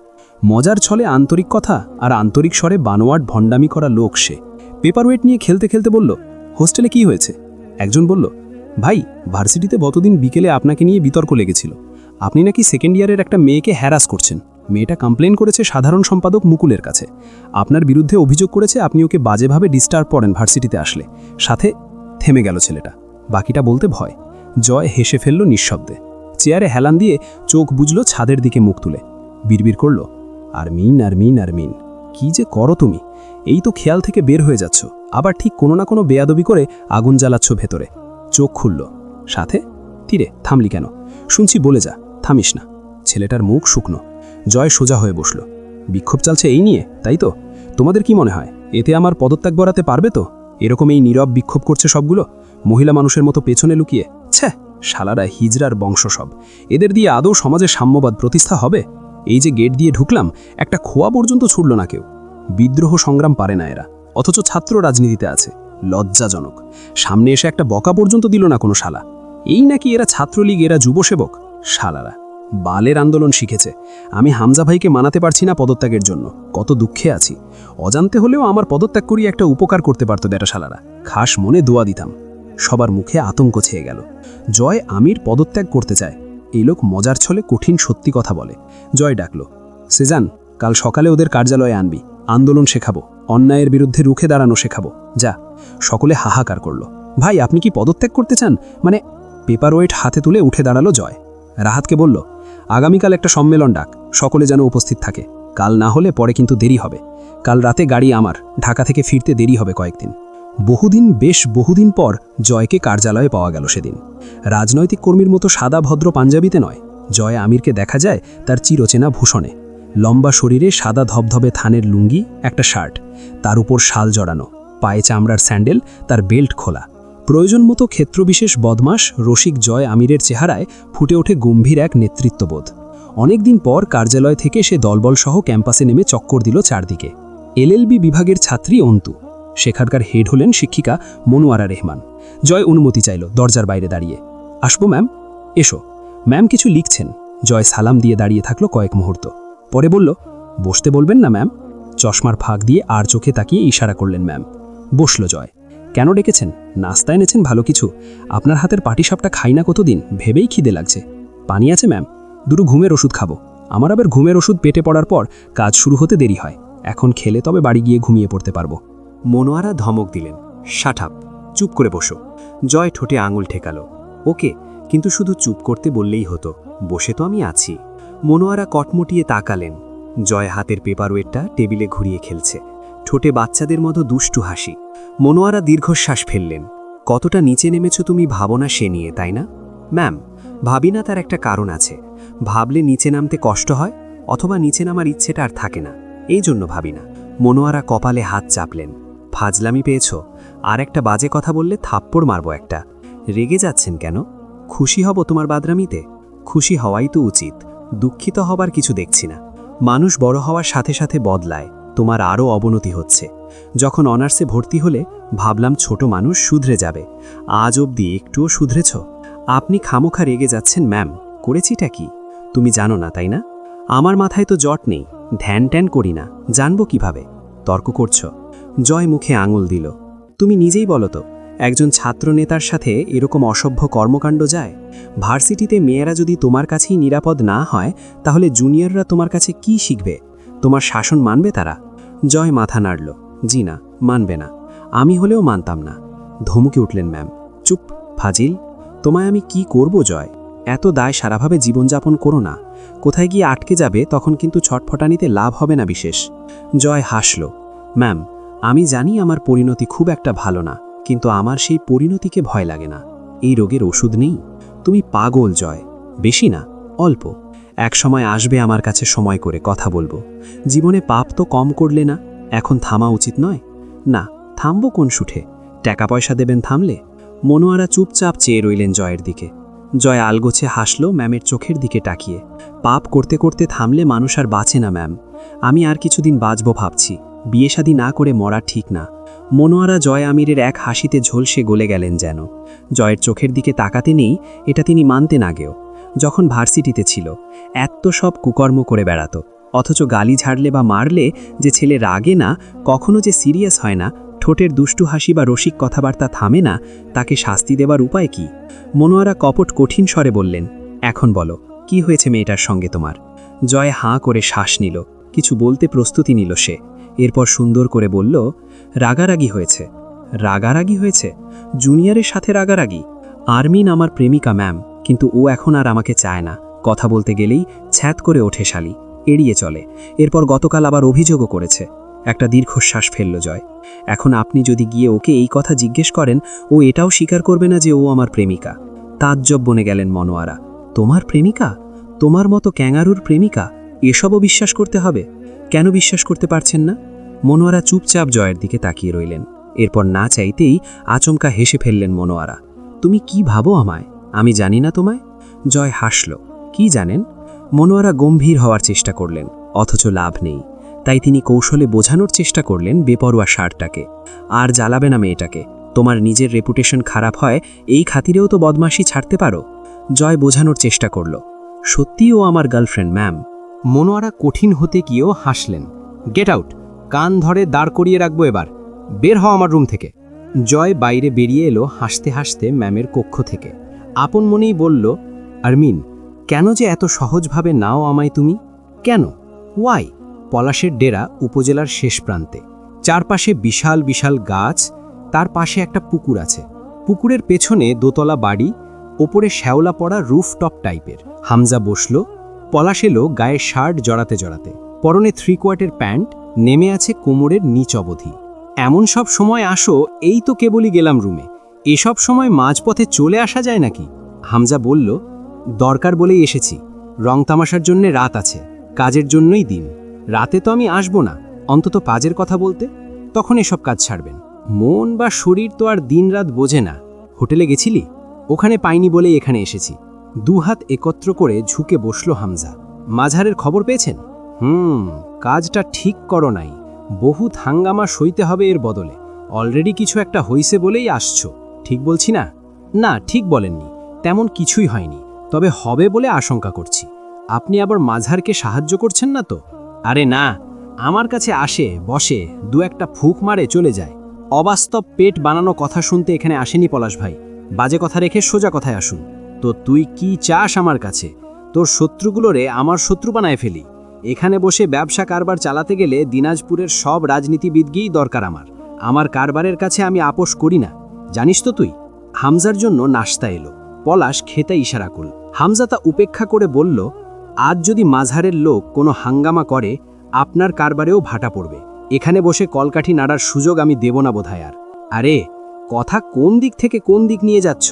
মজার ছলে আন্তরিক কথা আর আন্তরিক স্বরে বানোয়াট ভণ্ডামি করা লোক সে। পেপারওয়েট নিয়ে খেলতে খেলতে বলল, হোস্টেলে কি হয়েছে? একজন বলল, ভাই ভার্সিটিতে গতদিন বিকেলে আপনাকে নিয়ে বিতর্ক লেগেছিল। আপনি নাকি সেকেন্ড ইয়ারের একটা মেয়েকে হ্যারাস করছেন। মেয়েটা কমপ্লেন করেছে সাধারণ সম্পাদক মুকুলের কাছে। আপনার বিরুদ্ধে অভিযোগ করেছে আপনি ওকে বাজেভাবে ডিস্টার্ব করেন ভার্সিটিতে আসলে। সাথে থেমে গেল ছেলেটা। বাকিটা বলতে ভয়। জয় হেসে ফেলল নিঃশব্দে। চেয়ারে হেলান দিয়ে চোখ বুঝল ছাদের দিকে মুখ তুলে। বিড়বিড় করল, আরমিন আরমিন আরমিন, কি যে করো তুমি! এই তো খেয়াল থেকে বের হয়ে যাচ্ছ, আবার ঠিক কোনো না কোনো বেয়াদবি করে আগুন জ্বালাচ্ছ ভেতরে। চোখ খুলল। সাথে, তীরে থামলি কেন? শুনছি বলে যা, থামিস না। ছেলেটার মুখ শুকনো। জয় সোজা হয়ে বসল। বিক্ষোভ চলছে এই নিয়ে, তাই তো? তোমাদের কি মনে হয় এতে আমার পদত্যাগ বাড়াতে পারবে তো? এরকম এই নীরব বিক্ষোভ করছে সবগুলো, মহিলা মানুষের মতো পেছনে লুকিয়ে। ছ্যা, শালারা হিজড়ার বংশ সব। এদের দিয়ে আদৌ সমাজে সাম্যবাদ প্রতিষ্ঠা হবে? এই যে গেট দিয়ে ঢুকলাম, একটা খোয়া পর্যন্ত ছুড়ল না কেউ। বিদ্রোহ সংগ্রাম পারে না এরা, অথচ ছাত্র রাজনীতিতে আছে। লজ্জাজনক। সামনে এসে একটা বকা পর্যন্ত দিল না কোনো শালা। এই নাকি এরা ছাত্রলীগ, এরা যুবসেবক? শালারা বালের আন্দোলন শিখেছে। আমি হামজা ভাইকে মানাতে পারছি না পদত্যাগের জন্য, কত দুঃখে আছি। অজান্তে হলেও আমার পদত্যাগ করিয়ে একটা উপকার করতে পারত বেটা শালারা। খাস মনে দোয়া দিতাম। সবার মুখে আতঙ্ক ছেয়ে গেল। জয় আমির পদত্যাগ করতে চায়। এই লোক মজার ছলে কঠিন সত্যি কথা বলে। জয় ডাকল, সেজান, কাল সকালে ওদের কার্যালয়ে আনবি। আন্দোলন শেখাবো, অন্যায়ের বিরুদ্ধে রুখে দাঁড়ানো শেখাবো। যা। সকলে হাহাকার করল। ভাই আপনি কি পদত্যাগ করতে চান? মানে? পেপার ওয়েট হাতে তুলে উঠে দাঁড়ালো জয়। রাহাতকে বলল, আগামীকাল একটা সম্মেলন ডাক, সকলে যেন উপস্থিত থাকে। কাল না হলে পরে কিন্তু দেরি হবে। কাল রাতে গাড়ি আমার, ঢাকা থেকে ফিরতে দেরি হবে কয়েকদিন। বেশ বহুদিন পর জয়কে কার্যালয়ে পাওয়া গেল সেদিন। রাজনৈতিক কর্মীর মতো সাদা ভদ্র পাঞ্জাবিতে নয়, জয় আমিরকে দেখা যায় তার চিরচেনা ভূষণে। লম্বা শরীরে সাদা ধবধবে থানের লুঙ্গি, একটা শার্ট, তার উপর শাল জড়ানো, পায়ে চামড়ার স্যান্ডেল, তার বেল্ট খোলা। প্রয়োজন মতো ক্ষেত্রবিশেষ বদমাশ রসিক জয় আমিরের চেহারায় ফুটে ওঠে গম্ভীর এক নেতৃত্ববোধ। অনেকদিন পর কার্যালয় থেকে সে দলবলসহ ক্যাম্পাসে নেমে চক্কর দিল চারদিকে। এলএলবি বিভাগের ছাত্রী অন্তু। সেখানকার হেড হলেন শিক্ষিকা মনোয়ারা রেহমান। জয় অনুমতি চাইল দরজার বাইরে দাঁড়িয়ে। আসবো ম্যাম? এসো। ম্যাম কিছু লিখছেন। জয় সালাম দিয়ে দাঁড়িয়ে থাকলো কয়েক মুহূর্ত। পরে বলল, বসতে বলবেন না ম্যাম? চশমার ফাঁক দিয়ে আর চোখে তাকিয়ে ইশারা করলেন ম্যাম। বসল জয়। কেন ডেকেছেন? নাস্তা এনেছেন ভালো কিছু? আপনার হাতের পাটিসাপটা খাই না কতদিন, ভেবেই খিদে লাগছে। পানি আছে ম্যাম? দুটো ঘুমের ওষুধ খাবো। আমার আবার ঘুমের ওষুধ পেটে পড়ার পর কাজ শুরু হতে দেরি হয়। এখন খেলে তবে বাড়ি গিয়ে ঘুমিয়ে পড়তে পারবো। মনোয়ারা ধমক দিলেন, শাট আপ, চুপ করে বসো। জয় ঠোঁটে আঙুল ঠেকালো। ওকে, কিন্তু শুধু চুপ করতে বললেই হতো, বসে তো আমি আছি। মনোয়ারা কটমটিয়ে তাকালেন। জয় হাতের পেপারওয়েটটা টেবিলে ঘুরিয়ে খেলছে, ঠোঁটে বাচ্চাদের মতো দুষ্টু হাসি। মনোয়ারা দীর্ঘশ্বাস ফেললেন। কতটা নিচে নেমেছ তুমি ভাবো না সে নিয়ে, তাই না? ম্যাম, ভাবি না, তার একটা কারণ আছে। ভাবলে নিচে নামতে কষ্ট হয়, অথবা নিচে নামার ইচ্ছেটা আর থাকে না, এই জন্য ভাবি না। মনোয়ারা কপালে হাত চাপলেন। ফাজলামি পেয়েছ? আর একটা বাজে কথা বললে থাপ্পড় মারব একটা। রেগে যাচ্ছেন কেন? খুশি হব তোমার বাদরামিতে? খুশি হওয়াই তো উচিত, দুঃখিত হবার কিছু দেখছি না। মানুষ বড় হওয়ার সাথে সাথে বদলায়, তোমার আরও অবনতি হচ্ছে। যখন অনার্সে ভর্তি হলে ভাবলাম ছোট মানুষ শুধরে যাবে, আজ অবধি একটুও শুধরেছ? আপনি খামোখা রেগে যাচ্ছেন ম্যাম, করেছিটা কি? তুমি জানো না, তাই না? আমার মাথায় তো জট নেই, ধ্যান ট্যান করি না, জানবো কিভাবে? তর্ক করছ? জয় মুখে আঙুল দিল। তুমি নিজেই বলো তো, একজন ছাত্র নেতার সাথে এরকম অসভ্য কর্মকাণ্ড যায়? ভার্সিটিতে মেয়েরা যদি তোমার কাছেই নিরাপদ না হয়, তাহলে জুনিয়ররা তোমার কাছে কি শিখবে? তোমার শাসন মানবে তারা? জয় মাথা নাড়ল। জি না, মানবে না। আমি হলেও মানতাম না। ধমকে উঠলেন ম্যাম। চুপ ফাজিল, তোমায় আমি কি করব জয়? এত দায় সারাভাবে জীবনযাপন করো না। কোথায় গিয়ে আটকে যাবে তখন কিন্তু ছটফটানিতে লাভ হবে না বিশেষ। জয় হাসল। ম্যাম, আমি জানি আমার পরিণতি খুব একটা ভালো না, কিন্তু আমার সেই পরিণতিকে ভয় লাগে না। এই রোগের ওষুধ নেই। তুমি পাগল জয়। বেশি না, অল্প। এক সময় আসবে আমার কাছে সময় করে কথা বলবো। জীবনে পাপ তো কম করলে না, এখন থামা উচিত নয়? না, থামবো কোন সুঠে? টাকা পয়সা দেবেন থামলে? মনোয়ারা চুপচাপ চেয়ে রইলেন জয়ের দিকে। জয় আলগোছে হাসল ম্যামের চোখের দিকে তাকিয়ে। পাপ করতে করতে থামলে মানুষ আর বাঁচে না ম্যাম। আমি আর কিছুদিন বাঁচব ভাবছি, বিয়ে শাদী না করে মরা ঠিক না। মনোয়ারা জয় আমিরের এক হাসিতে ঝলসে গলে গেলেন যেন। জয়ের চোখের দিকে তাকাতে নেই এটা তিনি মানতেন আগেও। যখন ভার্সিটিতে ছিল এত সব কুকর্ম করে বেড়াতো, অথচ গালি ঝাড়লে বা মারলে যে ছেলে রাগে না, কখনো যে সিরিয়াস হয় না, ঠোঁটের দুষ্টু হাসি বা রসিক কথাবার্তা থামে না, তাকে শাস্তি দেবার উপায় কি? মনোয়ারা কপট কঠিন স্বরে বললেন, এখন বলো, কি হয়েছে মেয়েটার সঙ্গে তোমার? জয় হাঁ করে শ্বাস নিল, কিছু বলতে প্রস্তুতি নিল সে। এরপর সুন্দর করে বলল, রাগারাগি হয়েছে। রাগারাগি হয়েছে? জুনিয়রের সাথে রাগারাগি? আরমিন আমার প্রেমিকা ম্যাম, কিন্তু ও এখন আর আমাকে চায় না। কথা বলতে গেলেই ছ্যাঁত করে ওঠে শালি, এড়িয়ে চলে। এরপর গতকাল আবার অভিযোগও করেছে। একটা দীর্ঘশ্বাস ফেলল জয়। এখন আপনি যদি গিয়ে ওকে এই কথা জিজ্ঞেস করেন, ও এটাও স্বীকার করবে না যে ও আমার প্রেমিকা। তাজ্জব বনে গেলেন মনোয়ারা। তোমার প্রেমিকা? তোমার মতো ক্যাঙ্গারুর প্রেমিকা? এসবও বিশ্বাস করতে হবে? কেন বিশ্বাস করতে পারছেন না? মনোয়ারা চুপচাপ জয়ের দিকে তাকিয়ে রইলেন। এরপর না চাইতেই আচমকা হেসে ফেললেন মনোয়ারা। তুমি কি ভাবো আমায়? আমি জানি না তোমায়? জয় হাসল। কি জানেন? মনোয়ারা গম্ভীর হওয়ার চেষ্টা করলেন, অথচ লাভ নেই। তাই তিনি কৌশলে বোঝানোর চেষ্টা করলেন বেপরোয়া ষাঁড়টাকে, আর জ্বালাবে না মেয়েটাকে। তোমার নিজের রেপুটেশন খারাপ হয়, এই খাতিরেও তো বদমাশি ছাড়তে পারো। জয় বোঝানোর চেষ্টা করল, সত্যিই ও আমার গার্লফ্রেন্ড ম্যাম। মনোয়ারা কঠিন হতে গিয়েও হাসলেন। Get out! কান ধরে দাঁড় করিয়ে রাখবো এবার। বের হও আমার রুম থেকে। জয় বাইরে বেরিয়ে এলো হাসতে হাসতে ম্যামের কক্ষ থেকে। আপন মনেই বলল, আরমিন, কেন যে এত সহজভাবে নাও আমায় তুমি? কেন? ওয়াই? পলাশের ডেরা উপজেলার শেষ প্রান্তে, চারপাশে বিশাল বিশাল গাছ, তার পাশে একটা পুকুর আছে। পুকুরের পেছনে দোতলা বাড়ি, ওপরে শ্যাওলা পড়া রুফটপ টাইপের। হামজা বসল, পলাশ এলো গায়ে শার্ট জড়াতে জড়াতে, পরনে 3/4 প্যান্ট, নেমে আছে কোমরের নিচ অবধি। এমন সব সময় আসো, এই তো কেবলই গেলাম রুমে, এসব সময় মাঝপথে চলে আসা যায় নাকি? হামজা বলল, দরকার বলেই এসেছি। রং তামাশার জন্যে রাত আছে, কাজের জন্যই দিন। রাতে তো আমি আসবো না, অন্তত কাজের কথা বলতে। তখন এসব কাজ ছাড়বেন। মন বা শরীর তো আর দিনরাত বোঝে না। হোটেলে গেছিলি? ওখানে পাইনি বলেই এখানে এসেছি। দুহাত একত্র করে ঝুঁকে বসল হামজা। মাঝারের খবর পেয়েছেন? কাজটা ঠিক করো নাই। বহুত হাঙ্গামা সইতে হবে এর বদলে। অলরেডি কিছু একটা হইছে বলেই আসছো, ঠিক বলছি না? না, ঠিক বলেননি। তেমন কিছুই হয়নি, তবে হবে বলে আশঙ্কা করছি। আপনি আবার মাঝারকে সাহায্য করছেন না তো? আরে না, আমার কাছে আসে, বসে, দু একটা ফুঁক মারে চলে যায়। অবাস্তব পেট বানানো কথা শুনতে এখানে আসেনি পলাশ ভাই। বাজে কথা রেখে সোজা কথায় আসুন। তো তুই কি চাস আমার কাছে? তোর শত্রুগুলোরে আমার শত্রু বানায় ফেলি। এখানে বসে ব্যবসা কারবার চালাতে গেলে দিনাজপুরের সব রাজনীতিবিদকেই দরকার আমার। আমার কারবারের কাছে আমি আপোষ করি না, জানিস তো তুই। হামজার জন্য নাশতা এলো। পলাশ খেতে ইশারা করল। হামজা তা উপেক্ষা করে বলল, আজ যদি মাঝারের লোক কোনো হাঙ্গামা করে, আপনার কারবারেও ভাটা পড়বে। এখানে বসে কলকাঠি নাড়ার সুযোগ আমি দেব না বোধহয় আর। আরে, কথা কোন দিক থেকে কোন দিক নিয়ে যাচ্ছ?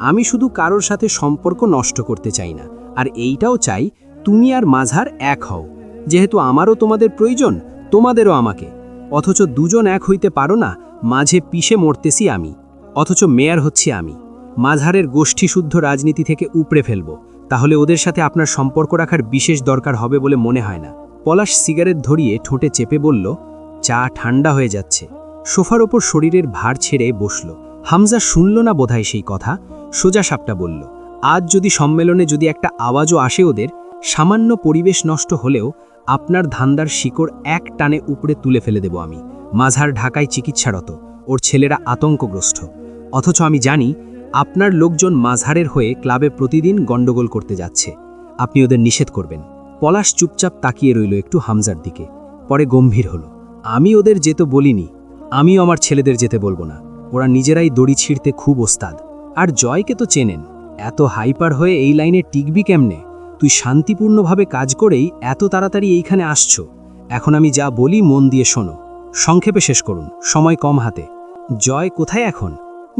আমি শুধু কারোর সাথে সম্পর্ক নষ্ট করতে চাই না, আর এইটাও চাই তুমি আর মাঝার এক হও। যেহেতু আমারও তোমাদের প্রয়োজন, তোমাদেরও আমাকে। অথচ দুজন এক হইতে পারো না, মাঝে পিষে মরতেছি আমি। অথচ মেয়র হচ্ছি আমি। মাঝারের গোষ্ঠীশুদ্ধ রাজনীতি থেকে উপড়ে ফেলব, তাহলে ওদের সাথে আপনার সম্পর্ক রাখার বিশেষ দরকার হবে বলে মনে হয় না। পলাশ সিগারেট ধরিয়ে ঠোঁটে চেপে বলল, চা ঠান্ডা হয়ে যাচ্ছে। সোফার ওপর শরীরের ভার ছেড়ে বসল। হামজা শুনল না বোধহয় সেই কথা, সোজা সাপটা বলল, আজ যদি সম্মেলনে যদি একটা আওয়াজও আসে ওদের, সামান্য পরিবেশ নষ্ট হলেও আপনার ধান্দার শিকড় এক টানে উপড়ে তুলে ফেলে দেব আমি। মাঝার ঢাকায় চিকিৎসারত, ওর ছেলেরা আতঙ্কগ্রস্ত। অথচ আমি জানি আপনার লোকজন মাঝারের হয়ে ক্লাবে প্রতিদিন গন্ডগোল করতে যাচ্ছে। আপনি ওদের নিষেধ করবেন। পলাশ চুপচাপ তাকিয়ে রইল একটু হামজার দিকে, পরে গম্ভীর হলো। আমি ওদের যেতে বলিনি, আমিও আমার ছেলেদের যেতে বলবো না। ওরা নিজেরাই দড়ি ছিঁড়তে খুব ওস্তাদ। আর জয়কে তো চেনেন, এত হাইপার হয়ে এই লাইনে টিকবি কেমনে? তুই শান্তিপূর্ণভাবে কাজ করেই এত তাড়াতাড়ি এইখানে আসছো। এখন আমি যা বলি মন দিয়ে শোনো। সংক্ষেপে শেষ করুন, সময় কম হাতে। জয় কোথায় এখন?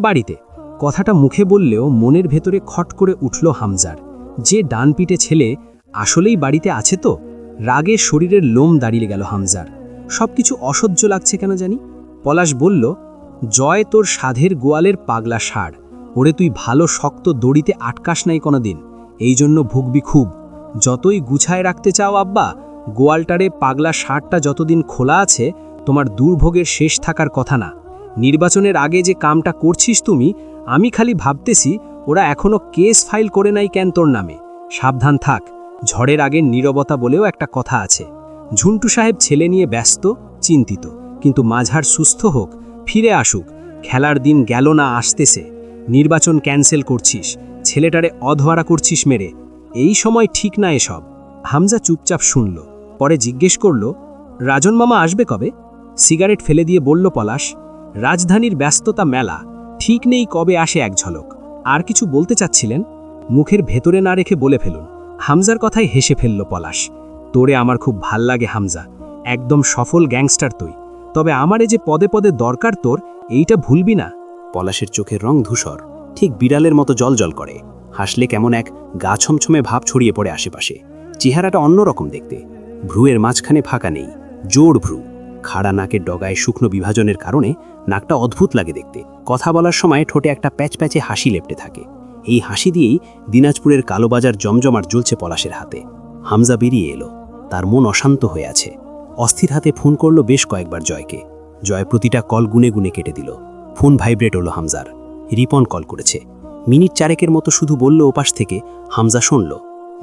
বাড়িতে। কথাটা মুখে বললেও মনের ভেতরে খট করে উঠল হামজার। যে ডান পিঠে ছেলে আসলেই বাড়িতে আছে তো? রাগে শরীরের লোম দাঁড়িয়ে গেল হামজার। সবকিছু অসহ্য লাগছে কেন জানি। পলাশ বলল, জয় তোর সাধের গোয়ালের পাগলা ষাঁড়। ওরে তুই ভালো শক্ত দড়িতে আটকাস নাই কোনোদিন, এই জন্য ভুগবি খুব। যতই গুছায় রাখতে চাও আব্বা, গোয়ালটারে পাগলা ষাঁড়টা যতদিন খোলা আছে, তোমার দুর্ভোগের শেষ থাকার কথা না। নির্বাচনের আগে যে কামটা করছিস তুমি, আমি খালি ভাবতেছি ওরা এখনো কেস ফাইল করে নাই কেন তোর নামে। সাবধান থাক, ঝড়ের আগে নীরবতা বলেও একটা কথা আছে। ঝুন্টু সাহেব ছেলে নিয়ে ব্যস্ত, চিন্তিত, কিন্তু মাঝার সুস্থ হোক ফিরে আসুক, খেলার দিন গেল না আসতেছে, নির্বাচন ক্যান্সেল করছিস, ছেলেটারে অধওয়ারা করছিস মেরে, এই সময় ঠিক না এসব। হামজা চুপচাপ শুনল, পরে জিজ্ঞেস করল, রাজন মামা আসবে কবে? সিগারেট ফেলে দিয়ে বলল পলাশ, রাজধানীর ব্যস্ততা মেলা, ঠিক নেই কবে আসে এক ঝলক। আর কিছু বলতে চাচ্ছিলেন, মুখের ভেতরে না রেখে বলে ফেলুন। হামজার কথায় হেসে ফেলল পলাশ, তোরে আমার খুব ভাল লাগে হামজা, একদম সফল গ্যাংস্টার তুই, তবে আমারে যে পদে পদে দরকার তোর, এইটা ভুলবি না। পলাশের চোখের রং ধূসর, ঠিক বিড়ালের মতো জলজল করে, হাসলে কেমন এক গা ছমছমে ভাব ছড়িয়ে পড়ে আশেপাশে। চেহারাটা অন্যরকম দেখতে, ভ্রুয়ের মাঝখানে ফাঁকা নেই, জোর ভ্রু, খাড়া নাকের ডগায় শুকনো বিভাজনের কারণে নাকটা অদ্ভুত লাগে দেখতে। কথা বলার সময় ঠোঁটে একটা প্যাচপ্যাচে হাসি লেপটে থাকে। এই হাসি দিয়েই দিনাজপুরের কালোবাজার জমজমাট জ্বলছে পলাশের হাতে। হামজা বেরিয়ে এলো, তার মন অশান্ত হয়ে আছে। অস্থির হাতে ফোন করল বেশ কয়েকবার জয়কে। জয় প্রতিটা কল গুনে গুনে কেটে দিল। ফোন ভাইব্রেট হলো হামজার। রিপন কল করেছে। মিনিট চারেকের মতো শুধু বলল ওপাশ থেকে। হামজা শুনল,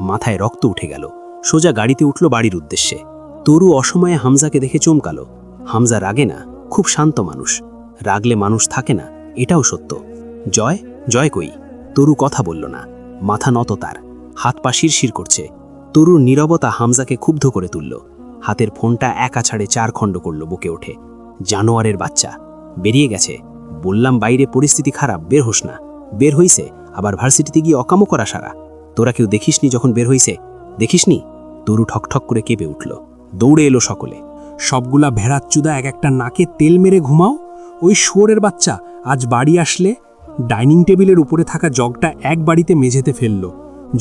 মাথায় রক্ত উঠে গেল। সোজা গাড়িতে উঠল বাড়ির উদ্দেশ্যে। তরু অসময়ে হামজাকে দেখে চমকালো। হামজা রাগে না, খুব শান্ত মানুষ। রাগলে মানুষ থাকে না, এটাও সত্য। জয়, জয় কই? তরু কথা বলল না, মাথা নত তার, হাত পা শিরশির করছে। তরুর নীরবতা হামজাকে ক্ষুব্ধ করে তুলল। হাতের ফোনটা একা ছাড়ে 4 খণ্ড করল, বুকে ওঠে। জানোয়ারের বাচ্চা, বেরিয়ে গেছে। বললাম বাইরে পরিস্থিতি খারাপ, বের হোস না। বের হইছে, আবার ভার্সিটিতে গিয়ে অকামো করা সারা। তোরা কেউ দেখিসনি যখন বের হইছে? দেখিসনি? তরু ঠকঠক করে কেঁপে উঠল। দৌড়ে এলো সকলে। সবগুলা ভেড়াচ্চুদা এক একটা নাকে তেল মেরে ঘুমাও। ওই শুয়োরের বাচ্চা আজ বাড়ি আসলে ডাইনিং টেবিলের উপরে থাকা জগটা এক বাড়িতে মেঝেতে ফেলল।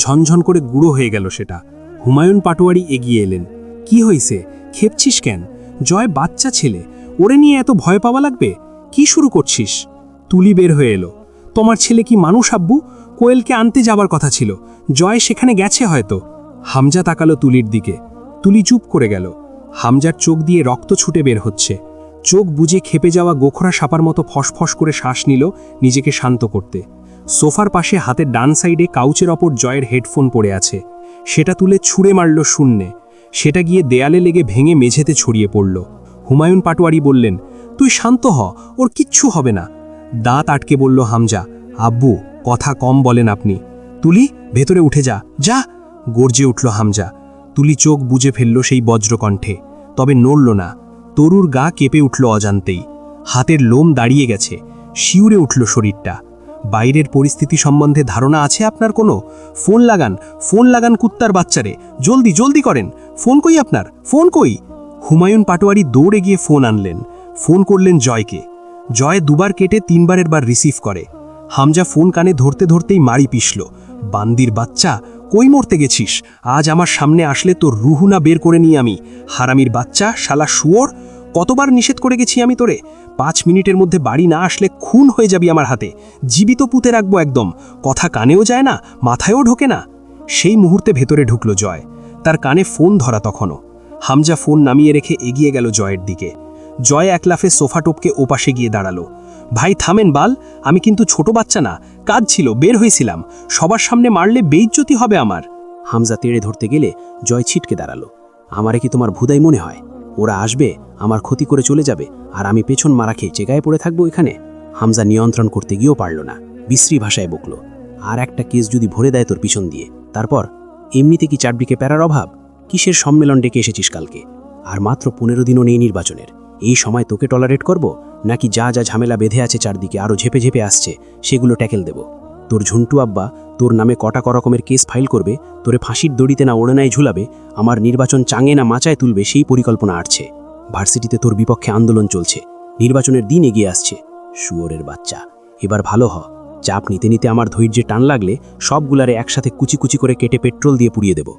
ঝনঝন করে গুঁড়ো হয়ে গেল সেটা। হুমায়ুন পাটোয়ারি এগিয়ে এলেন। কি হইছে? খেপছিস কেন? জয় বাচ্চা ছেলে, ওরে নিয়ে এত ভয় পাওয়া লাগবে? কি শুরু করছিস? তুলি বের হয়ে এলো। তোমার ছেলে কি মানুষ আব্বু? কোয়েলকে আনতে যাবার কথা ছিল, জয় সেখানে গেছে হয়তো। হামজা তাকালো তুলির দিকে। তুলি চুপ করে গেল। হামজার চোখ দিয়ে রক্ত ছুটে বের হচ্ছে। চোখ বুজে খেপে যাওয়া গোখরা সাপার মতো ফসফস করে শ্বাস নিল নিজেকে শান্ত করতে। সোফার পাশে হাতের ডান সাইডে কাউচের ওপর জয়ের হেডফোন পড়ে আছে। সেটা তুলে ছুঁড়ে মারল শূন্যে। সেটা গিয়ে দেয়ালে লেগে ভেঙে মেঝেতে ছড়িয়ে পড়ল। হুমায়ুন পাটোয়ারি বললেন, তুই শান্ত হ, ওর কিচ্ছু হবে না। দাঁত আটকে বলল হামজা, আব্বু কথা কম বলেন আপনি। তুলি ভেতরে উঠে যা, যা। গর্জে উঠল হামজা। তুলি চোখ বুজে ফেলল সেই বজ্রকণ্ঠে, তবে নড়ল না। তরুর গা কেঁপে উঠল অজান্তেই। হাতের লোম দাঁড়িয়ে গেছে, শিউরে উঠল শরীরটা। বাইরের পরিস্থিতি সম্বন্ধে ধারণা আছে আপনার কোনো? ফোন লাগান, ফোন লাগান কুত্তার বাচ্চারে, জলদি জলদি করেন। ফোন কই আপনার? ফোন কই? হুমায়ুন পাটোয়ারি দৌড়ে গিয়ে ফোন আনলেন। ফোন করলেন জয়কে। জয় দুবার কেটে 3বারের বার রিসিভ করে। হামজা ফোন কানে ধরতে ধরতেই মারি পিষল। বান্দির বাচ্চা, কই মরতে গেছিস? আজ আমার সামনে আসলে তোর রুহুনা বের করে নিই আমি। হারামির বাচ্চা, শালা শুয়োর, কতবার নিষেধ করে গেছি আমি তোরে? 5 মিনিটের মধ্যে বাড়ি না আসলে খুন হয়ে যাবি আমার হাতে। জীবিত পুঁতে রাখবো একদম। কথা কানেও যায় না, মাথায়ও ঢোকে না। সেই মুহূর্তে ভেতরে ঢুকল জয়। তার কানে ফোন ধরা তখনও। হামজা ফোন নামিয়ে রেখে এগিয়ে গেল জয়ের দিকে। জয় এক লাফে সোফা টপকে ওপাশে গিয়ে দাঁড়ালো। ভাই থামেন বাল, আমি কিন্তু ছোট বাচ্চা না, কাজ ছিল, বের হয়েছিলাম। সবার সামনে মারলে বেইজ্জতি হবে আমার। হামজা তেড়ে ধরতে গেলে জয় ছিটকে দাঁড়ালো। আমারে কি তোমার ভুদাই মনে হয়? ওরা আসবে, আমার ক্ষতি করে চলে যাবে, আর আমি পেছন মারা খেয়ে চেগায় পড়ে থাকবো এখানে? হামজা নিয়ন্ত্রণ করতে গিয়েও পারল না, বিশ্রী ভাষায় বকল, আর একটা কেস যদি ভরে দেয় তোর পিছন দিয়ে, তারপর? এমনিতে কি চারদিকে প্যারার অভাব? কিসের সম্মেলন ডেকে এসেছিস কালকে? আর মাত্র 15 দিনও নেই নির্বাচনের। এই সময় তোকে টলারেট করব, নাকি যা যা ঝামেলা বেঁধে আছে চারদিকে আরও ঝেপে ঝেপে আসছে সেগুলো ট্যাকেল দেব? তোর ঝুন্টু আব্বা তোর নামে কটা রকমের কেস ফাইল করবে, তোরে ফাঁসির দড়িতে না ওড়নায় ঝুলাবে, আমার নির্বাচন চাঙে না মাচায় তুলবে সেই পরিকল্পনা আসছে। ভার্সিটিতে তোর বিপক্ষে আন্দোলন চলছে, নির্বাচনের দিন এগিয়ে আসছে। শুয়োরের বাচ্চা, এবার ভালো হ। চাপ নিতে নিতে আমার ধৈর্যে টান লাগলে সবগুলারে একসাথে কুচি কুচি করে কেটে পেট্রোল দিয়ে পুড়িয়ে দেব।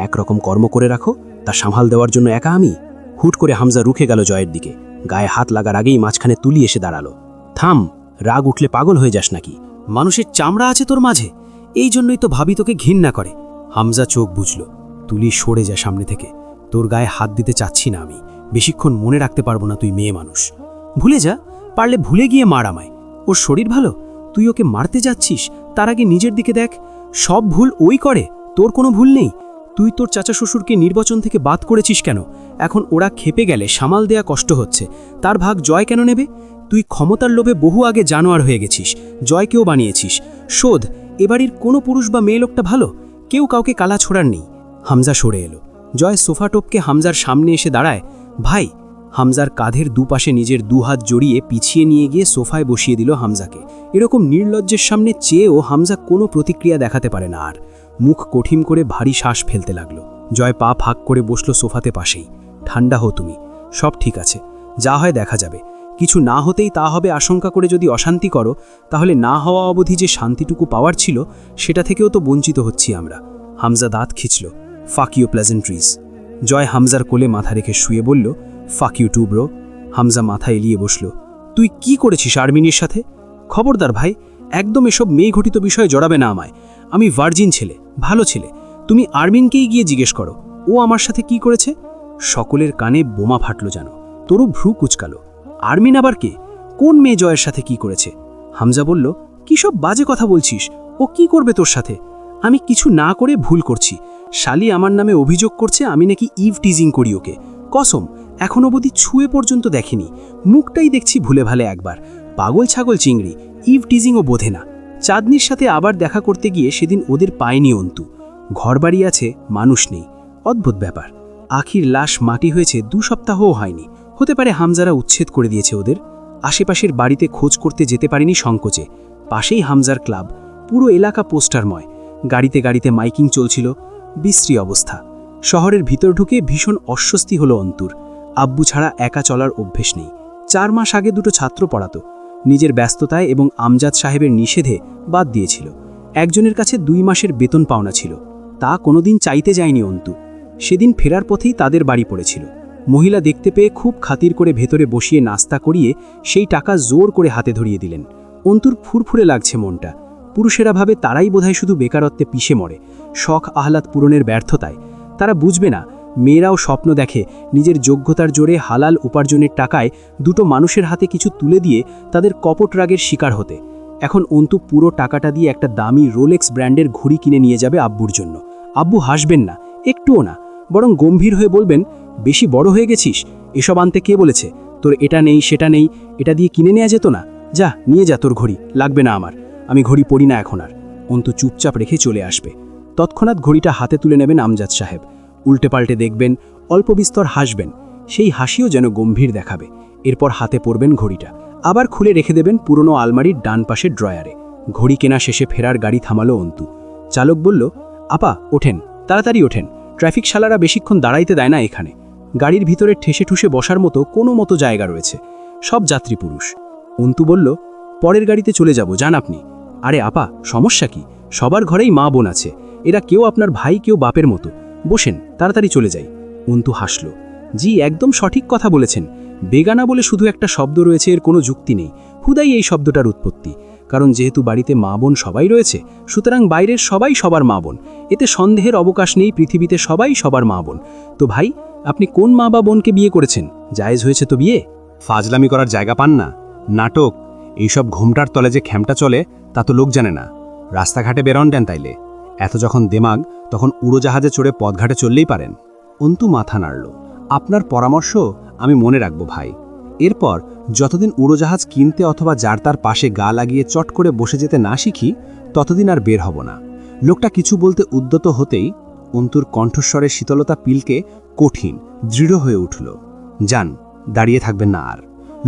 একরকম কর্ম করে রাখো, তা সামাল দেওয়ার জন্য একা আমি? হুট করে হামজা রুখে গেল জয়ের দিকে। গায়ে হাত লাগার আগেই মাঝখানে তুলি এসে দাঁড়ালো। থাম, রাগ উঠলে পাগল হয়ে যাস নাকি? মানুষের চামড়া আছে তোর মাঝে, এই জন্যই তো ভাবি তোকে ঘৃণা করে। হামজা চোখ বুঝল। তুলি সরে যা সামনে থেকে, তোর গায়ে হাত দিতে চাচ্ছি না আমি। বেশিক্ষণ মনে রাখতে পারবো না তুই মেয়ে মানুষ। ভুলে যা, পারলে ভুলে গিয়ে মার আমায়। ওর শরীর ভালো, তুই ওকে মারতে যাচ্ছিস, তার আগে নিজের দিকে দেখ। সব ভুল ওই করে, তোর কোনো ভুল নেই। তুই তোর চাচা শ্বশুরকে নির্বাচন থেকে বাদ করেছিস কেন? এখন ওরা খেপে গেলে সামাল দেয়া কষ্ট হচ্ছে, তার ভাগ জয় কেন নেবে? তুই ক্ষমতার লোভে বহু আগে জানোয়ার হয়ে গেছিস, জয়কেও বানিয়েছিস। শোধ, এবাড়ির কোনো পুরুষ বা মেয়ে লোকটা ভালো, কেউ কাউকে কালা ছোড়ার নেই। হামজা সরে এলো। জয় সোফা টপকে হামজার সামনে এসে দাঁড়ায়। ভাই। হামজার কাঁধের দুপাশে নিজের দুহাত জড়িয়ে পিছিয়ে নিয়ে গিয়ে সোফায় বসিয়ে দিল হামজাকে। এরকম নির্লজ্জের সামনে চেয়েও হামজা কোনো প্রতিক্রিয়া দেখাতে পারে না আর। মুখ কঠিন করে ভারী শ্বাস ফেলতে লাগলো। জয় পা ফাঁক করে বসলো সোফাতে পাশেই। ঠান্ডা হও তুমি, সব ঠিক আছে, যা হয় দেখা যাবে। কিছু না হতেই তা হবে আশঙ্কা করে যদি অশান্তি করো, তাহলে না হওয়া অবধি যে শান্তিটুকু পাওয়ার ছিল সেটা থেকেও তো বঞ্চিত হচ্ছি আমরা। হামজা দাঁত খিঁচল। Fuck you প্লেজেন্ট্রিজ। জয় হামজার কোলে মাথা রেখে শুয়ে বলল, fuck you two bro. Hamza মাথা এলিয়ে বসল। তুই কি করেছিস আর্মিনের সাথে? খবরদার ভাই, একদম এসব মেয়ে ঘটিত বিষয়ে জড়াবে না আমায়। আমি ভার্জিন ছেলে, ভালো ছেলে। তুমি আর্মিনকেই গিয়ে জিজ্ঞেস করো ও আমার সাথে কি করেছে। সকলের কানে বোমা ফাটল যেন। তোরও ভ্রু কুচকালো। আর্মিন আবার কে? কোন মেয়ে জয়ের সাথে কি করেছে? হামজা বলল, কি সব বাজে কথা বলছিস? ও কি করবে তোর সাথে? আমি কিছু না করে ভুল করছি। শালি আমার নামে অভিযোগ করছে আমি নাকি ইভ টিজিং করি ওকে। কসম, এখন অবধি ছুঁয়ে পর্যন্ত দেখেনি। মুখটাই দেখছি ভুলে ভালে একবার। পাগল ছাগল চিংড়ি, ইভ টিজিংও বোধে না। চাঁদনির সাথে আবার দেখা করতে গিয়ে সেদিন ওদের পায়নি অন্তু। ঘরবাড়ি আছে, মানুষ নেই। অদ্ভুত ব্যাপার। আখির লাশ মাটি হয়েছে 2 সপ্তাহও হয়নি। হতে পারে হামজারা উচ্ছেদ করে দিয়েছে ওদের। আশেপাশের বাড়িতে খোঁজ করতে যেতে পারেনি সংকোচে। পাশেই হামজার ক্লাব, পুরো এলাকা পোস্টারময়। গাড়িতে গাড়িতে মাইকিং চলছিল। বিশ্রী অবস্থা। শহরের ভিতর ঢুকে ভীষণ অস্বস্তি হলো অন্তুর। আব্বু ছাড়া একা চলার অভ্যেস নেই। 4 মাস আগে 2 ছাত্র পড়াতো। নিজের ব্যস্ততায় এবং আমজাদ সাহেবের নিষেধে বাদ দিয়েছিল। একজনের কাছে 2 মাসের বেতন পাওনা ছিল, তা কোনোদিন চাইতে যায়নি অন্তু। সেদিন ফেরার পথেই তাদের বাড়ি পড়েছিল। মহিলা দেখতে পেয়ে খুব খাতির করে ভেতরে বসিয়ে নাস্তা করিয়ে সেই টাকা জোর করে হাতে ধরিয়ে দিলেন। অন্তুর ফুরফুরে লাগছে মনটা। পুরুষেরা ভাবে তারাই বোধহয় শুধু বেকারত্বে পিষে মরে, শখ আহ্লাদ পূরণের ব্যর্থতায়। তারা বুঝবে না, মেয়েরাও স্বপ্ন দেখে নিজের যোগ্যতার জোরে হালাল উপার্জনের টাকায় 2 মানুষের হাতে কিছু তুলে দিয়ে তাদের কপট রাগের শিকার হতে। এখন অন্তু পুরো টাকাটা দিয়ে একটা দামি রোলেক্স ব্র্যান্ডের ঘড়ি কিনে নিয়ে যাবে আব্বুর জন্য। আব্বু হাসবেন না, একটুও না, বরং গম্ভীর হয়ে বলবেন, বেশি বড় হয়ে গেছিস, এসব আনতে কে বলেছে? তোর এটা নেই সেটা নেই, এটা দিয়ে কিনে নেওয়া যেত না? যা নিয়ে যা তোর ঘড়ি, লাগবে না আমার, আমি ঘড়ি পরি না এখন আর। অন্তু চুপচাপ রেখে চলে আসবে। তৎক্ষণাৎ ঘড়িটা হাতে তুলে নেবেন আমজাদ সাহেব। উল্টে পাল্টে দেখবেন, অল্প বিস্তর হাসবেন, সেই হাসিও যেন গম্ভীর দেখাবে। এরপর হাতে পরবেন ঘড়িটা, আবার খুলে রেখে দেবেন পুরনো আলমারির ডান পাশের ড্রয়ারে। ঘড়ি কেনা শেষে ফেরার গাড়ি থামালো অন্তু। চালক বলল, আপা ওঠেন, তাড়াতাড়ি ওঠেন, ট্রাফিক শালারা বেশিক্ষণ দাঁড়াইতে দেয় না এখানে। গাড়ির ভিতরে ঠেসে ঠুসে বসার মতো কোনো মতো জায়গা রয়েছে, সব যাত্রী পুরুষ। অন্তু বলল, পরের গাড়িতে চলে যাব, যান আপনি। আরে আপা, সমস্যা কি? সবার ঘরেই মা বোন আছে, এরা কেউ আপনার ভাই কেউ বাপের মতো। বসেন, তাড়াতাড়ি চলে যাই। অন্তু হাসল। জি, একদম সঠিক কথা বলেছেন। বেগানা বলে শুধু একটা শব্দ রয়েছে, এর কোনো যুক্তি নেই। হুদাই এই শব্দটার উৎপত্তি। কারণ যেহেতু বাড়িতে মা বোন সবাই রয়েছে, সুতরাং বাইরের সবাই সবার মা বোন। এতে সন্দেহের অবকাশ নেই, পৃথিবীতে সবাই সবার মা বোন। তো ভাই, আপনি কোন মা বা বোনকে বিয়ে করেছেন? জায়েজ হয়েছে তো বিয়ে? ফাজলামি করার জায়গা পান না? নাটক, এইসব ঘোমটার তলে যে খেমটা চলে তা তো লোক জানে না। রাস্তাঘাটে বেরন দেন তাইলে। এত যখন দেমাগ, তখন উড়োজাহাজে চড়ে পথঘাটে চললেই পারেন। অন্তু মাথা নাড়ল। আপনার পরামর্শ আমি মনে রাখব ভাই। এরপর যতদিন উড়োজাহাজ কিনতে অথবা যার তার পাশে গা লাগিয়ে চট করে বসে যেতে না শিখি, ততদিন আর বের হব না। লোকটা কিছু বলতে উদ্যত হতেই অন্তুর কণ্ঠস্বরের শীতলতা পিলকে কঠিন, দৃঢ় হয়ে উঠল। যান, দাঁড়িয়ে থাকবেন না আর।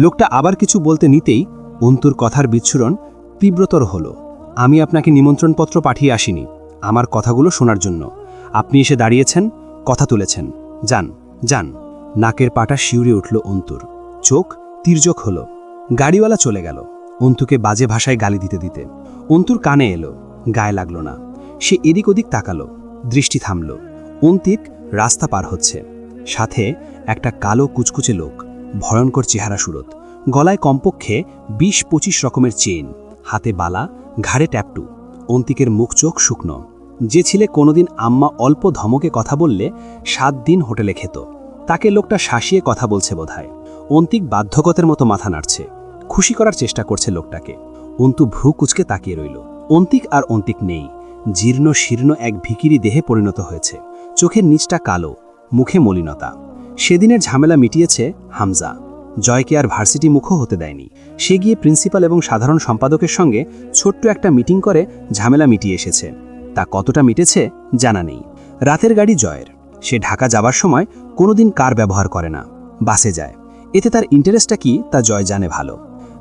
লোকটা আবার কিছু বলতে নিতেই অন্তুর কথার বিচ্ছুরণ তীব্রতর হল। আমি আপনাকে নিমন্ত্রণপত্র পাঠিয়ে আসিনি, আমার কথাগুলো শোনার জন্য। আপনি এসে দাঁড়িয়েছেন, কথা তুলেছেন, যান যান। নাকের পাটা শিউরে উঠল অন্তুর। চোখ তির্যক হল। গাড়িওয়ালা চলে গেল, অন্তুকে বাজে ভাষায় গালি দিতে দিতে। অন্তুর কানে এলো, গায়ে লাগল না। সে এদিক ওদিক তাকালো, দৃষ্টি থামল। অন্তিক রাস্তা পার হচ্ছে, সাথে একটা কালো কুচকুচে লোক, ভয়ঙ্কর চেহারা সুরত, গলায় কমপক্ষে 20-25 রকমের চেইন, হাতে বালা, ঘাড়ে ট্যাপটু। অন্তিকের মুখ চোখ শুকনো। যে ছেলে কোনোদিন আম্মা অল্প ধমকে কথা বললে 7 দিন হোটেলে খেত, তাকে লোকটা শাসিয়ে কথা বলছে বোধহয়। অন্তিক বাধ্যগতের মতো মাথা নাড়ছে, খুশি করার চেষ্টা করছে লোকটাকে। অন্তু ভ্রু কুচকে তাকিয়ে রইল। অন্তিক আর অন্তিক নেই, জীর্ণ শীর্ণ এক ভিকিরি দেহে পরিণত হয়েছে। চোখের নিচটা কালো, মুখে মলিনতা। সেদিনের ঝামেলা মিটিয়েছে হামজা। জয়কে আর ভার্সিটি মুখও হতে দেয়নি। সে গিয়ে প্রিন্সিপাল এবং সাধারণ সম্পাদকের সঙ্গে ছোট্ট একটা মিটিং করে ঝামেলা মিটিয়ে এসেছে। তা কতটা মিটেছে জানা নেই। রাতের গাড়ি জয়ের। সে ঢাকা যাবার সময় কোনোদিন কার ব্যবহার করে না, বাসে যায়। এতে তার ইন্টারেস্টটা কি তা জয় জানে ভালো।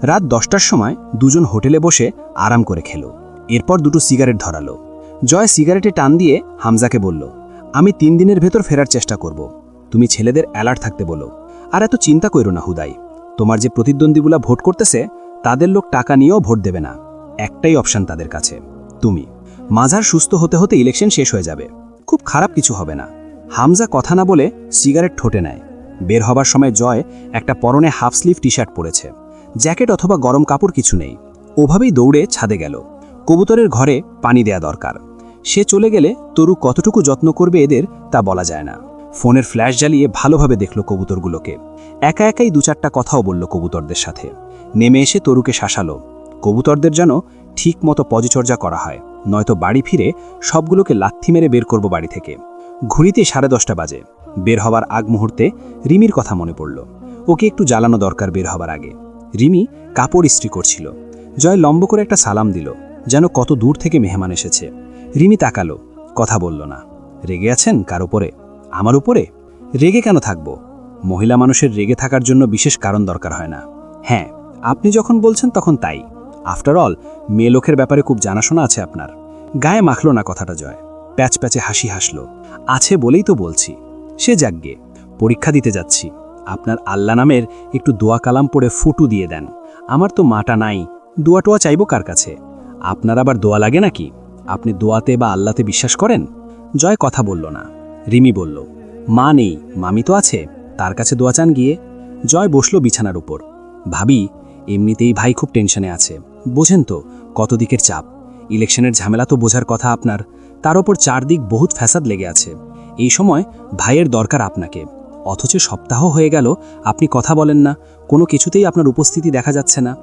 রাত 10টার সময় দুজন হোটেলে বসে আরাম করে খেল। এরপর দুটো সিগারেট ধরালো। জয় সিগারেটে টান দিয়ে হামজাকে বলল, আমি 3 দিনের ভেতর ফেরার চেষ্টা করব। তুমি ছেলেদের অ্যালার্ট থাকতে বলো। আর এত চিন্তা করো না হুদাই। তোমার যে প্রতিদ্বন্দ্বীগুলা ভোট করতেছে তাদের লোক টাকা নিয়েও ভোট দেবে না। একটাই অপশন তাদের কাছে, তুমি। মাঝার সুস্থ হতে হতে ইলেকশন শেষ হয়ে যাবে, খুব খারাপ কিছু হবে না। হামজা কথা না বলে সিগারেট ঠোঁটে নেয়। বের হবার সময় জয় একটা পরনে হাফ স্লিভ টি শার্ট পরেছে, জ্যাকেট অথবা গরম কাপড় কিছু নেই। ওভাবেই দৌড়ে ছাদে গেল। কবুতরের ঘরে পানি দেয়া দরকার। সে চলে গেলে তরু কতটুকু যত্ন করবে এদের তা বলা যায় না। ফোনের ফ্ল্যাশ জ্বালিয়ে ভালোভাবে দেখল কবুতরগুলোকে। একা একাই 2-4টা কথাও বলল কবুতরদের সাথে। নেমে এসে তরুকে শাসালো। কবুতরদের যেন ঠিক মতো পরিচর্যা করা হয়, নয়তো বাড়ি ফিরে সবগুলোকে লাথি মেরে বের করব বাড়ি থেকে। ঘুরিতে 10:30 বাজে। বের হবার আগ মুহূর্তে রিমির কথা মনে পড়ল। ওকে একটু জ্বালানো দরকার বের হবার আগে। রিমি কাপড় ইস্ত্রি করছিল। জয় লম্ব করে একটা সালাম দিল, যেন কত দূর থেকে মেহমান এসেছে। রিমি তাকালো, কথা বলল না। রেগে আছেন কার উপরে? আমার উপরে? রেগে কেন থাকব? মহিলা মানুষের রেগে থাকার জন্য বিশেষ কারণ দরকার হয় না। হ্যাঁ, আপনি যখন বলছেন তখন তাই। আফটার অল মেয়ে লোকের ব্যাপারে খুব জানাশোনা আছে আপনার। গায়ে মাখল না কথাটা জয়। প্যাচ প্যাচে হাসি হাসল। আছে বলেই তো বলছি। সে যাগ্গে, পরীক্ষা দিতে যাচ্ছি। আপনার আল্লাহ নামের একটু দোয়া কালাম পড়ে ফুটু দিয়ে দেন। আমার তো মাটা নাই, দোয়া টোয়া চাইব কার কাছে? আপনার আবার দোয়া লাগে নাকি? আপনি দোয়াতে বা আল্লাহতে বিশ্বাস করেন? জয় কথা বলল না। রিমি বলল, মা নেই, মামি তো আছে, তার কাছে দোয়া চান গিয়ে। জয় বসল বিছানার উপর। ভাবি, এমনিতেই ভাই খুব টেনশনে আছে, বোঝেন তো কত দিকের চাপ। ইলেকশনের ঝামেলা তো বোঝার কথা আপনার, তার ওপর চারদিক বহুত ফ্যাসাদ লেগে আছে। এই সময় ভাইয়ের দরকার আপনাকে, অথচ সপ্তাহ হয়ে গেল আপনি কথা বলেন না, কোনো কিছুতেই আপনার উপস্থিতি দেখা যাচ্ছে না।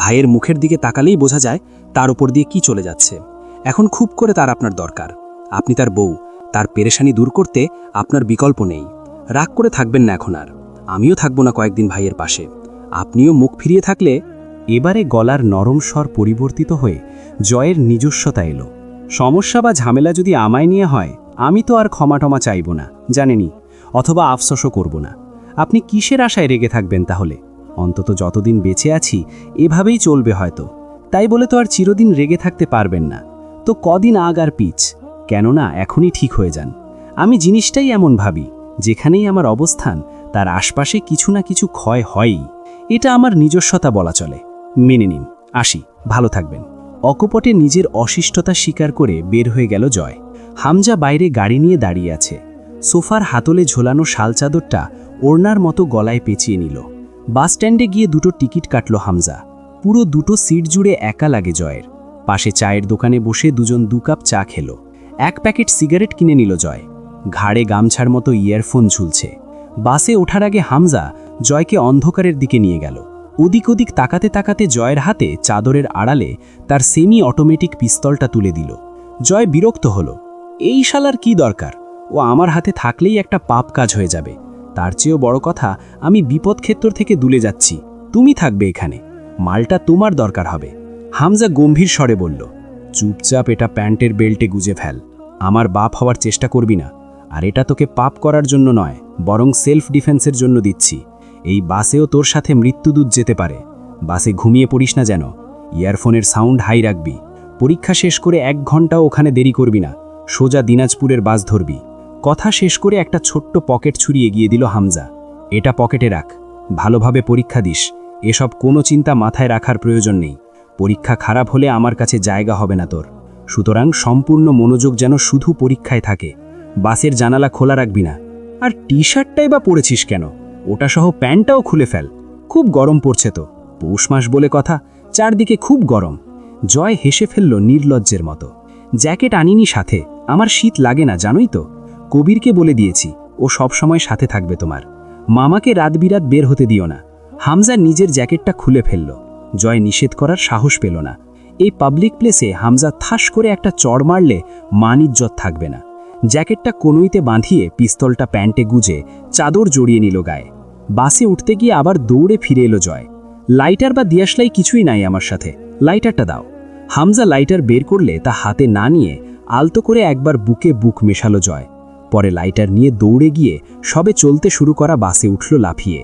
ভাইয়ের মুখের দিকে তাকালেই বোঝা যায় তার উপর দিয়ে কি চলে যাচ্ছে। এখন খুব করে তার আপনার দরকার। আপনি তার বউ, তার পেরেশানি দূর করতে আপনার বিকল্প নেই। রাগ করে থাকবেন না এখন আর। আমিও থাকবো না কয়েকদিন ভাইয়ের পাশে। আপনিও মুখ ফিরিয়ে থাকলে। এবারে গলার নরম স্বর পরিবর্তিত হয়ে জয়ের নিজস্বতা এলো। সমস্যা বা ঝামেলা যদি আমায় নিয়ে হয়, আমি তো আর ক্ষমাটমা চাইব না, জানেনি, অথবা আফসোসও করব না। আপনি কিসের আশায় রেগে থাকবেন তাহলে? অন্তত যতদিন বেঁচে আছি এভাবেই চলবে হয়তো। তাই বলে তো আর চিরদিন রেগে থাকতে পারবেন না। তো কদিন আগ আর পিছ, কেননা এখনই ঠিক হয়ে যান। আমি জিনিসটাই এমন ভাবি, যেখানেই আমার অবস্থান তার আশপাশে কিছু না কিছু ক্ষয় হয়ই। এটা আমার নিজস্বতা বলা চলে। মেনে নিন, আসি, ভালো থাকবেন। অকপটে নিজের অশিষ্টতা স্বীকার করে বের হয়ে গেল জয়। হামজা বাইরে গাড়ি নিয়ে দাঁড়িয়ে আছে। সোফার হাতলে ঝোলানো শাল চাদরটা ওড়নার মতো গলায় পেঁচিয়ে নিল। বাসস্ট্যান্ডে গিয়ে 2টো টিকিট কাটল হামজা। পুরো 2টো সিট জুড়ে একা লাগে জয়ের। পাশে চায়ের দোকানে বসে দুজন 2 কাপ চা খেল। 1 প্যাকেট সিগারেট কিনে নিল জয়। ঘাড়ে গামছার মতো ইয়ারফোন ঝুলছে। বাসে ওঠার আগে হামজা জয়কে অন্ধকারের দিকে নিয়ে গেল। ওদিক ওদিক তাকাতে তাকাতে জয়ের হাতে চাদরের আড়ালে তার সেমি অটোমেটিক পিস্তলটা তুলে দিল। জয় বিরক্ত হল। এই শালার কি দরকার? ও আমার হাতে থাকলেই একটা পাপ কাজ হয়ে যাবে। তার চেয়েও বড় কথা, আমি বিপদক্ষেত্র থেকে দূরে যাচ্ছি, তুমি থাকবে এখানে। মালটা তোমার দরকার হবে। হামজা গম্ভীর স্বরে বলল, চুপচাপ এটা প্যান্টের বেল্টে গুজে ফেল। আমার বাপ হওয়ার চেষ্টা করবি না। আর এটা তোকে পাপ করার জন্য নয়, বরং সেলফ ডিফেন্সের জন্য দিচ্ছি। এই বাসেও তোর সাথে মৃত্যুদূত যেতে পারে। বাসে ঘুমিয়ে পড়িস না যেন। ইয়ারফোনের সাউন্ড হাই রাখবি। পরীক্ষা শেষ করে 1 ঘন্টাও ওখানে দেরি করবি না। সোজা দিনাজপুরের বাস ধরবি। কথা শেষ করে একটা ছোট্ট পকেট ছুরি এগিয়ে দিল হামজা। এটা পকেটে রাখ, ভালোভাবে পরীক্ষা দিস। এসব কোনো চিন্তা মাথায় রাখার প্রয়োজন নেই। পরীক্ষা খারাপ হলে আমার কাছে জায়গা হবে না তোর। সুতরাং সম্পূর্ণ মনোযোগ যেন শুধু পরীক্ষায় থাকে। বাসের জানালা খোলা রাখবি না। আর টি শার্টটাই বা পরেছিস কেন? ওটা সহ প্যান্টটাও খুলে ফেল। খুব গরম পড়ছে তো, পৌষ মাস বলে কথা, চারদিকে খুব গরম। জয় হেসে ফেলল নির্লজ্জের মতো। জ্যাকেট আনিনি সাথে, আমার শীত লাগে না জানোই তো। কবিরকে বলে দিয়েছি, ও সব সময় সাথে থাকবে তোমার। মামাকে রাত বিরাত বের হতে দিও না। হামজা নিজের জ্যাকেটটা খুলে ফেলল। জয় নিষেধ করার সাহস পেল না। এই পাবলিক প্লেসে হামজা থাস করে একটা চড় মারলে মান ইজ্জত থাকবে না। জ্যাকেটটা কনুইতে বাঁধিয়ে পিস্তলটা প্যান্টে গুজে চাদর জড়িয়ে নিল গায়ে। বাসে উঠতে গিয়ে আবার দৌড়ে ফিরে এলো জয়। লাইটার বা দিয়াশলাই কিছুই নাই আমার সাথে, লাইটারটা দাও। হামজা লাইটার বের করলে তা হাতে না নিয়ে আলতো করে একবার বুকে বুক মেশালো জয়। পরে লাইটার নিয়ে দৌড়ে গিয়ে সবে চলতে শুরু করা বাসে উঠল লাফিয়ে।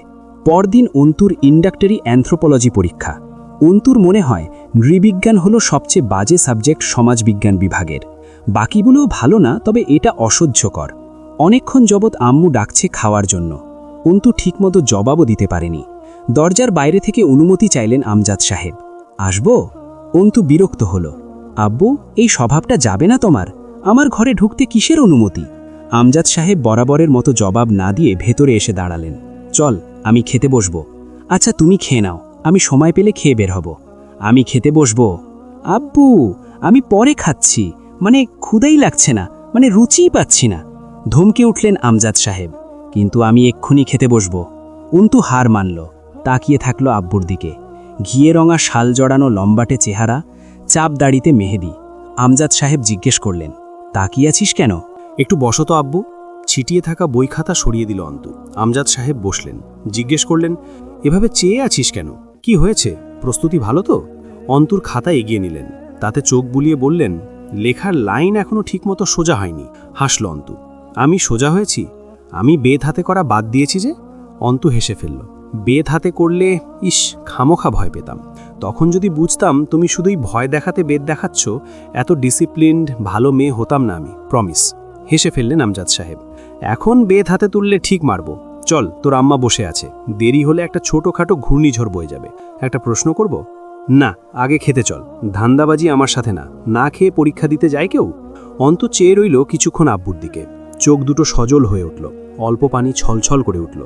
পরদিন অন্তুর ইন্ডাক্টরি অ্যানথ্রোপোলজি পরীক্ষা। অন্তুর মনে হয় নৃবিজ্ঞান হলো সবচেয়ে বাজে সাবজেক্ট সমাজবিজ্ঞান বিভাগের। বাকিগুলোও ভালো না, তবে এটা অসহ্যকর। অনেকক্ষণ যাবৎ আম্মু ডাকছে খাওয়ার জন্য। অন্তু ঠিকমতো জবাবও দিতে পারেনি। দরজার বাইরে থেকে অনুমতি চাইলেন আমজাদ সাহেব। আসবো? অন্তু বিরক্ত হলো। আব্বু, এই স্বভাবটা যাবে না তোমার? আমার ঘরে ঢুকতে কিসের অনুমতি? আমজাদ সাহেব বরাবরের মতো জবাব না দিয়ে ভেতরে এসে দাঁড়ালেন। চল, আমি খেতে বসবো। আচ্ছা, তুমি খেয়ে নাও, আমি সময় পেলে খেয়ে বের হব। আমি খেতে বসবো। আব্বু, আমি পরে খাচ্ছি, মানে ক্ষুধাই লাগছে না, মানে রুচিই পাচ্ছি না। ধমকে উঠলেন আমজাদ সাহেব। কিন্তু আমি এক্ষুনি খেতে বসবো। অন্তু হার মানল। তাকিয়ে থাকলো আব্বুর দিকে। ঘিয়ে রঙা শাল জড়ানো লম্বাটে চেহারা, চাপ দাড়িতে মেহেদি। আমজাদ সাহেব জিজ্ঞেস করলেন, তাকিয়ে আছিস কেন? একটু বসো তো আব্বু। ছিটিয়ে থাকা বই খাতা সরিয়ে দিল অন্তু। আমজাদ সাহেব বসলেন, জিজ্ঞেস করলেন, এভাবে চেয়ে আছিস কেন? কি হয়েছে? প্রস্তুতি ভালো তো? অন্তুর খাতা এগিয়ে নিলেন, তাতে চোখ বুলিয়ে বললেন, লেখার লাইন এখনো ঠিকমতো সোজা হয়নি। হাসল অন্তু। আমি সোজা হয়েছি? আমি বেদ হাতে করা বাদ দিয়েছি যে? অন্তু হেসে ফেলল। বেদ হাতে করলে ইস, খামোখা ভয় পেতাম। তখন যদি বুঝতাম তুমি শুধুই ভয় দেখাতে বেদ দেখাচ্ছ, এত ডিসিপ্লিনড ভালো মেয়ে হতাম না আমি, প্রমিস। হেসে ফেললেন আমজাদ সাহেব। এখন বেদ হাতে তুললে ঠিক মারব। চল, তোর আম্মা বসে আছে, দেরি হলে একটা ছোটোখাটো ঘূর্ণিঝড় বয়ে যাবে। একটা প্রশ্ন করব? না, আগে খেতে চল। ধান্দাবাজি আমার সাথে না, না খেয়ে পরীক্ষা দিতে যায় কেউ? অন্ত চেয়ে রইল কিছুক্ষণ আব্বুর দিকে। চোখ দুটো সজল হয়ে উঠল, অল্প পানি ছলছল করে উঠল।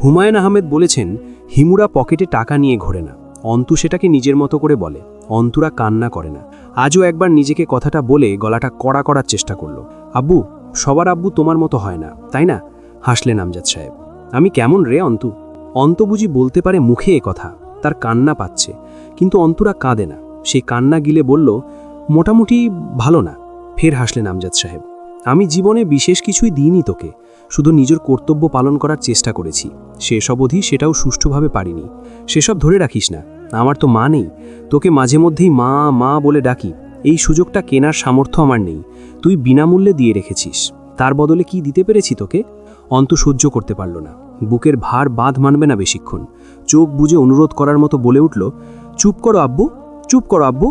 হুমায়ুন আহমেদ বলেছেন, হিমুরা পকেটে টাকা নিয়ে ঘোরে না, অন্তু সেটাকে নিজের মতো করে বলে। অন্তুরা কান্না করে না। আজও একবার নিজেকে কথাটা বলে গলাটা কড়া করার চেষ্টা করল। আব্বু, সবার আব্বু তোমার মতো হয় না, তাই না? হাসলেন আমজাদ সাহেব। আমি কেমন রে অন্তু? অন্ত বুঝি বলতে পারে মুখে এ কথা, তার কান্না পাচ্ছে, কিন্তু অন্তুরা কাঁদে না। সেই কান্না গিলে বলল, মোটামুটি ভালো না। ফের হাসলেন আমজাদ সাহেব। আমি জীবনে বিশেষ কিছুই দিইনি তোকে, শুধু নিজের কর্তব্য পালন করার চেষ্টা করেছি। শেষ অবধি সেটাও সুষ্ঠুভাবে পারিনি। সেসব ধরে রাখিস না, আমার তো মা নেই। তোকে মাঝে মধ্যেই মা মা বলে ডাকি, এই সুযোগটা কেনার সামর্থ্য আমার নেই। তুই বিনামূল্যে দিয়ে রেখেছিস, তার বদলে কি দিতে পেরেছি তোকে? অন্তু সহ্য করতে পারল না। বুকের ভার বাঁধ মানবে না বেশিক্ষণ। চোখ বুজে অনুরোধ করার মতো বলে উঠল, চুপ করো আব্বু, চুপ করো আব্বু।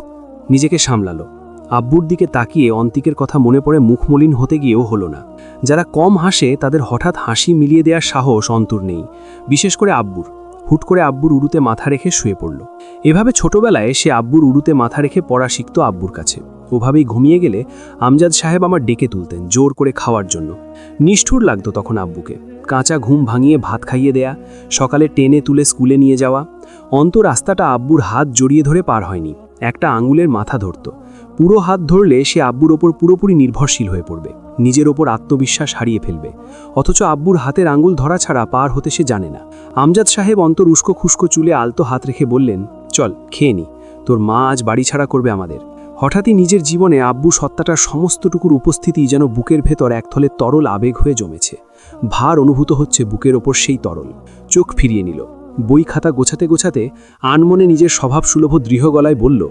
নিজেকে সামলালো। আব্বুর দিকে তাকিয়ে অন্তিকের কথা মনে পড়ে মুখ মলিন হতে গিয়েও হলো না। যারা কম হাসে তাদের হঠাৎ হাসি মিলিয়ে দেওয়ার সাহস অন্তুর নেই, বিশেষ করে আব্বুর। হুট করে আব্বুর উড়ুতে মাথা রেখে শুয়ে পড়ল। এভাবে ছোটবেলায় সে আব্বুর উড়ুতে মাথা রেখে পড়া শিখত আব্বুর কাছে। ওভাবেই ঘুমিয়ে গেলে আমজাদ সাহেব আমার ডেকে তুলতেন জোর করে খাওয়ার জন্য। নিষ্ঠুর লাগতো তখন আব্বুকে। কাঁচা ঘুম ভাঙিয়ে ভাত খাইয়ে দেয়া, সকালে টেনে তুলে স্কুলে নিয়ে যাওয়া। অন্ত রাস্তাটা আব্বুর হাত জড়িয়ে ধরে পার হয়নি, একটা আঙুলের মাথা ধরত। পুরো হাত ধরলে সে আব্বুর ওপর পুরোপুরি নির্ভরশীল হয়ে পড়বে, নিজের ওপর আত্মবিশ্বাস হারিয়ে ফেলবে। অথচ আব্বুর হাতের আঙুল ধরা ছাড়া পার হতে সে জানে না। আমজাদ সাহেব অন্তর উস্কো খুস্কো চুলে আলতো হাত রেখে বললেন, চল খেয়ে নি, তোর মা আজ বাড়ি ছাড়া করবে আমাদের। হঠাৎই নিজের জীবনে আব্বু সত্তাটার সমস্তটুকুর উপস্থিতি যেন বুকের ভেতর একথলে তরল আবেগ হয়ে জমেছে। ভার অনুভূত হচ্ছে বুকের ওপর সেই তরল। চোখ ফিরিয়ে নিল। বই খাতা গোছাতে গোছাতে আনমনে নিজের স্বভাব সুলভ দৃঢ় গলায় বলল,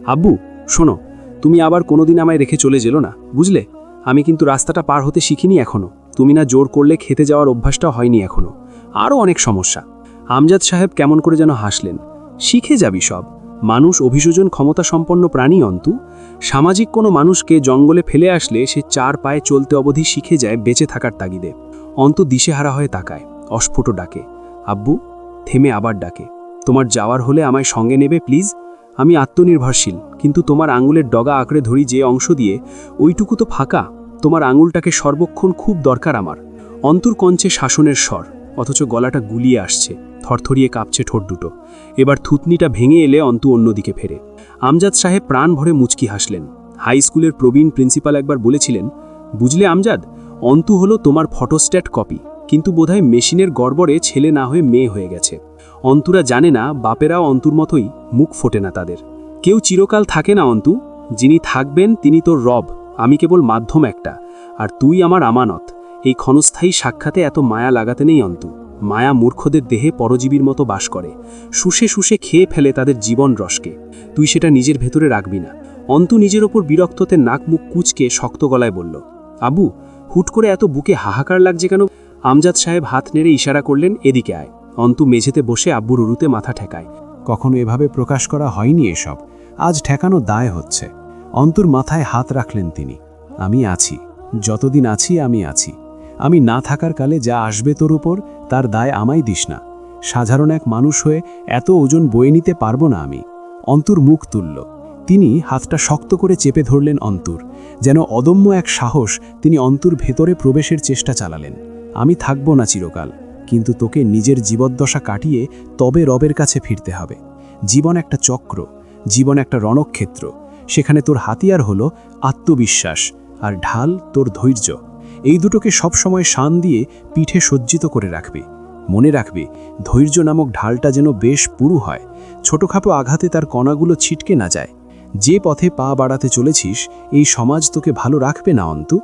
আব্বু শোনো, তুমি আবার কোনোদিন আমায় রেখে চলে যেও না, বুঝলে? আমি কিন্তু রাস্তাটা পার হতে শিখিনি এখনো। তুমি না জোর করলে খেতে যাওয়ার অভ্যাসটা হয়নি এখনো। আরও অনেক সমস্যা। আমজাদ সাহেব কেমন করে যেন হাসলেন। শিখে যাবি সব। মানুষ অভিযোজন ক্ষমতা সম্পন্ন প্রাণী অন্তু। সামাজিক কোনো মানুষকে জঙ্গলে ফেলে আসলে সে চার পায়ে চলতে অবধি শিখে যায় বেঁচে থাকার তাগিদে। অন্তু দিশেহারা হয়ে তাকায়, অস্ফুট ডাকে, আব্বু। থেমে আবার ডাকে, তোমার যাওয়ার হলে আমায় সঙ্গে নেবে প্লিজ? আমি আত্মনির্ভরশীল, কিন্তু তোমার আঙুলের ডগা আঁকড়ে ধরি যে অংশ দিয়ে, ওইটুকু তো ফাঁকা। তোমার আঙুলটাকে সর্বক্ষণ খুব দরকার আমার। অন্তর কঞ্চে শাসনের স্বর, অথচ গলাটা গুলিয়ে আসছে, থরথরিয়ে কাঁপছে ঠোঁট দুটো। এবার থুতনিটা ভেঙে এলে অন্তু অন্যদিকে ফেরে। আমজাদ সাহেব প্রাণ ভরে মুচকি হাসলেন। হাই স্কুলের প্রবীণ প্রিন্সিপাল একবার বলেছিলেন, বুঝলে আমজাদ, অন্তু হলো তোমার ফটোস্ট্যাট কপি, কিন্তু বোধহয় মেশিনের গড়বড়ে ছেলে না হয়ে মেয়ে হয়ে গেছে। অন্তুরা জানে না বাপেরাও অন্তুর মতোই, মুখ ফোটে না তাদের। কেউ চিরকাল থাকে না অন্তু, যিনি থাকবেন তিনি তোর রব, আমি কেবল মাধ্যম একটা, আর তুই আমার আমানত। এই ক্ষণস্থায়ী সাক্ষাতে এত মায়া লাগাতে নেই অন্তু, মায়া মূর্খদের দেহে পরজীবীর মতো বাস করে, শুষে শুষে খেয়ে ফেলে তাদের জীবন রসকে। তুই সেটা নিজের ভেতরে রাখবি না। অন্তু নিজের ওপর বিরক্ততে নাক মুখ কুচকে শক্ত গলায় বলল, আবু, হুট করে এত বুকে হাহাকার লাগছে কেন? আমজাদ সাহেব হাত নেড়ে ইশারা করলেন, এদিকে আয়। অন্তু মেঝেতে বসে আব্বুর উরুতে মাথা ঠেকায়। কখনো এভাবে প্রকাশ করা হয়নি এসব, আজ ঠেকানো দায় হচ্ছে। অন্তুর মাথায় হাত রাখলেন তিনি। আমি আছি, যতদিন আছি আমি আছি। আমি না থাকার কালে যা আসবে তোর উপর, তার দায় আমায় দিস না। সাধারণ এক মানুষ হয়ে এত ওজন বয়ে নিতে পারবো না আমি। অন্তুর মুখ তুলল। তিনি হাতটা শক্ত করে চেপে ধরলেন অন্তুর, যেন অদম্য এক সাহস তিনি অন্তুর ভেতরে প্রবেশের চেষ্টা চালালেন। আমি থাকবো না চিরকাল, কিন্তু তোকে নিজের জীবদ্দশা কাটিয়ে তবে রবের কাছে ফিরতে হবে। জীবন একটা চক্র, জীবন একটা রণক্ষেত্র। সেখানে তোর হাতিয়ার হলো আত্মবিশ্বাস, আর ঢাল তোর ধৈর্য। এই দুটোকে সবসময় শান দিয়ে পিঠে সজ্জিত করে রাখবি। মনে রাখবি, ধৈর্য নামক ঢালটা যেন বেশ পুরু হয়, ছোটখাটো আঘাতে তার কণাগুলো ছিটকে না যায়। যে পথে পা বাড়াতে চলেছিস, এই সমাজ তোকে ভালো রাখবে না অন্তু।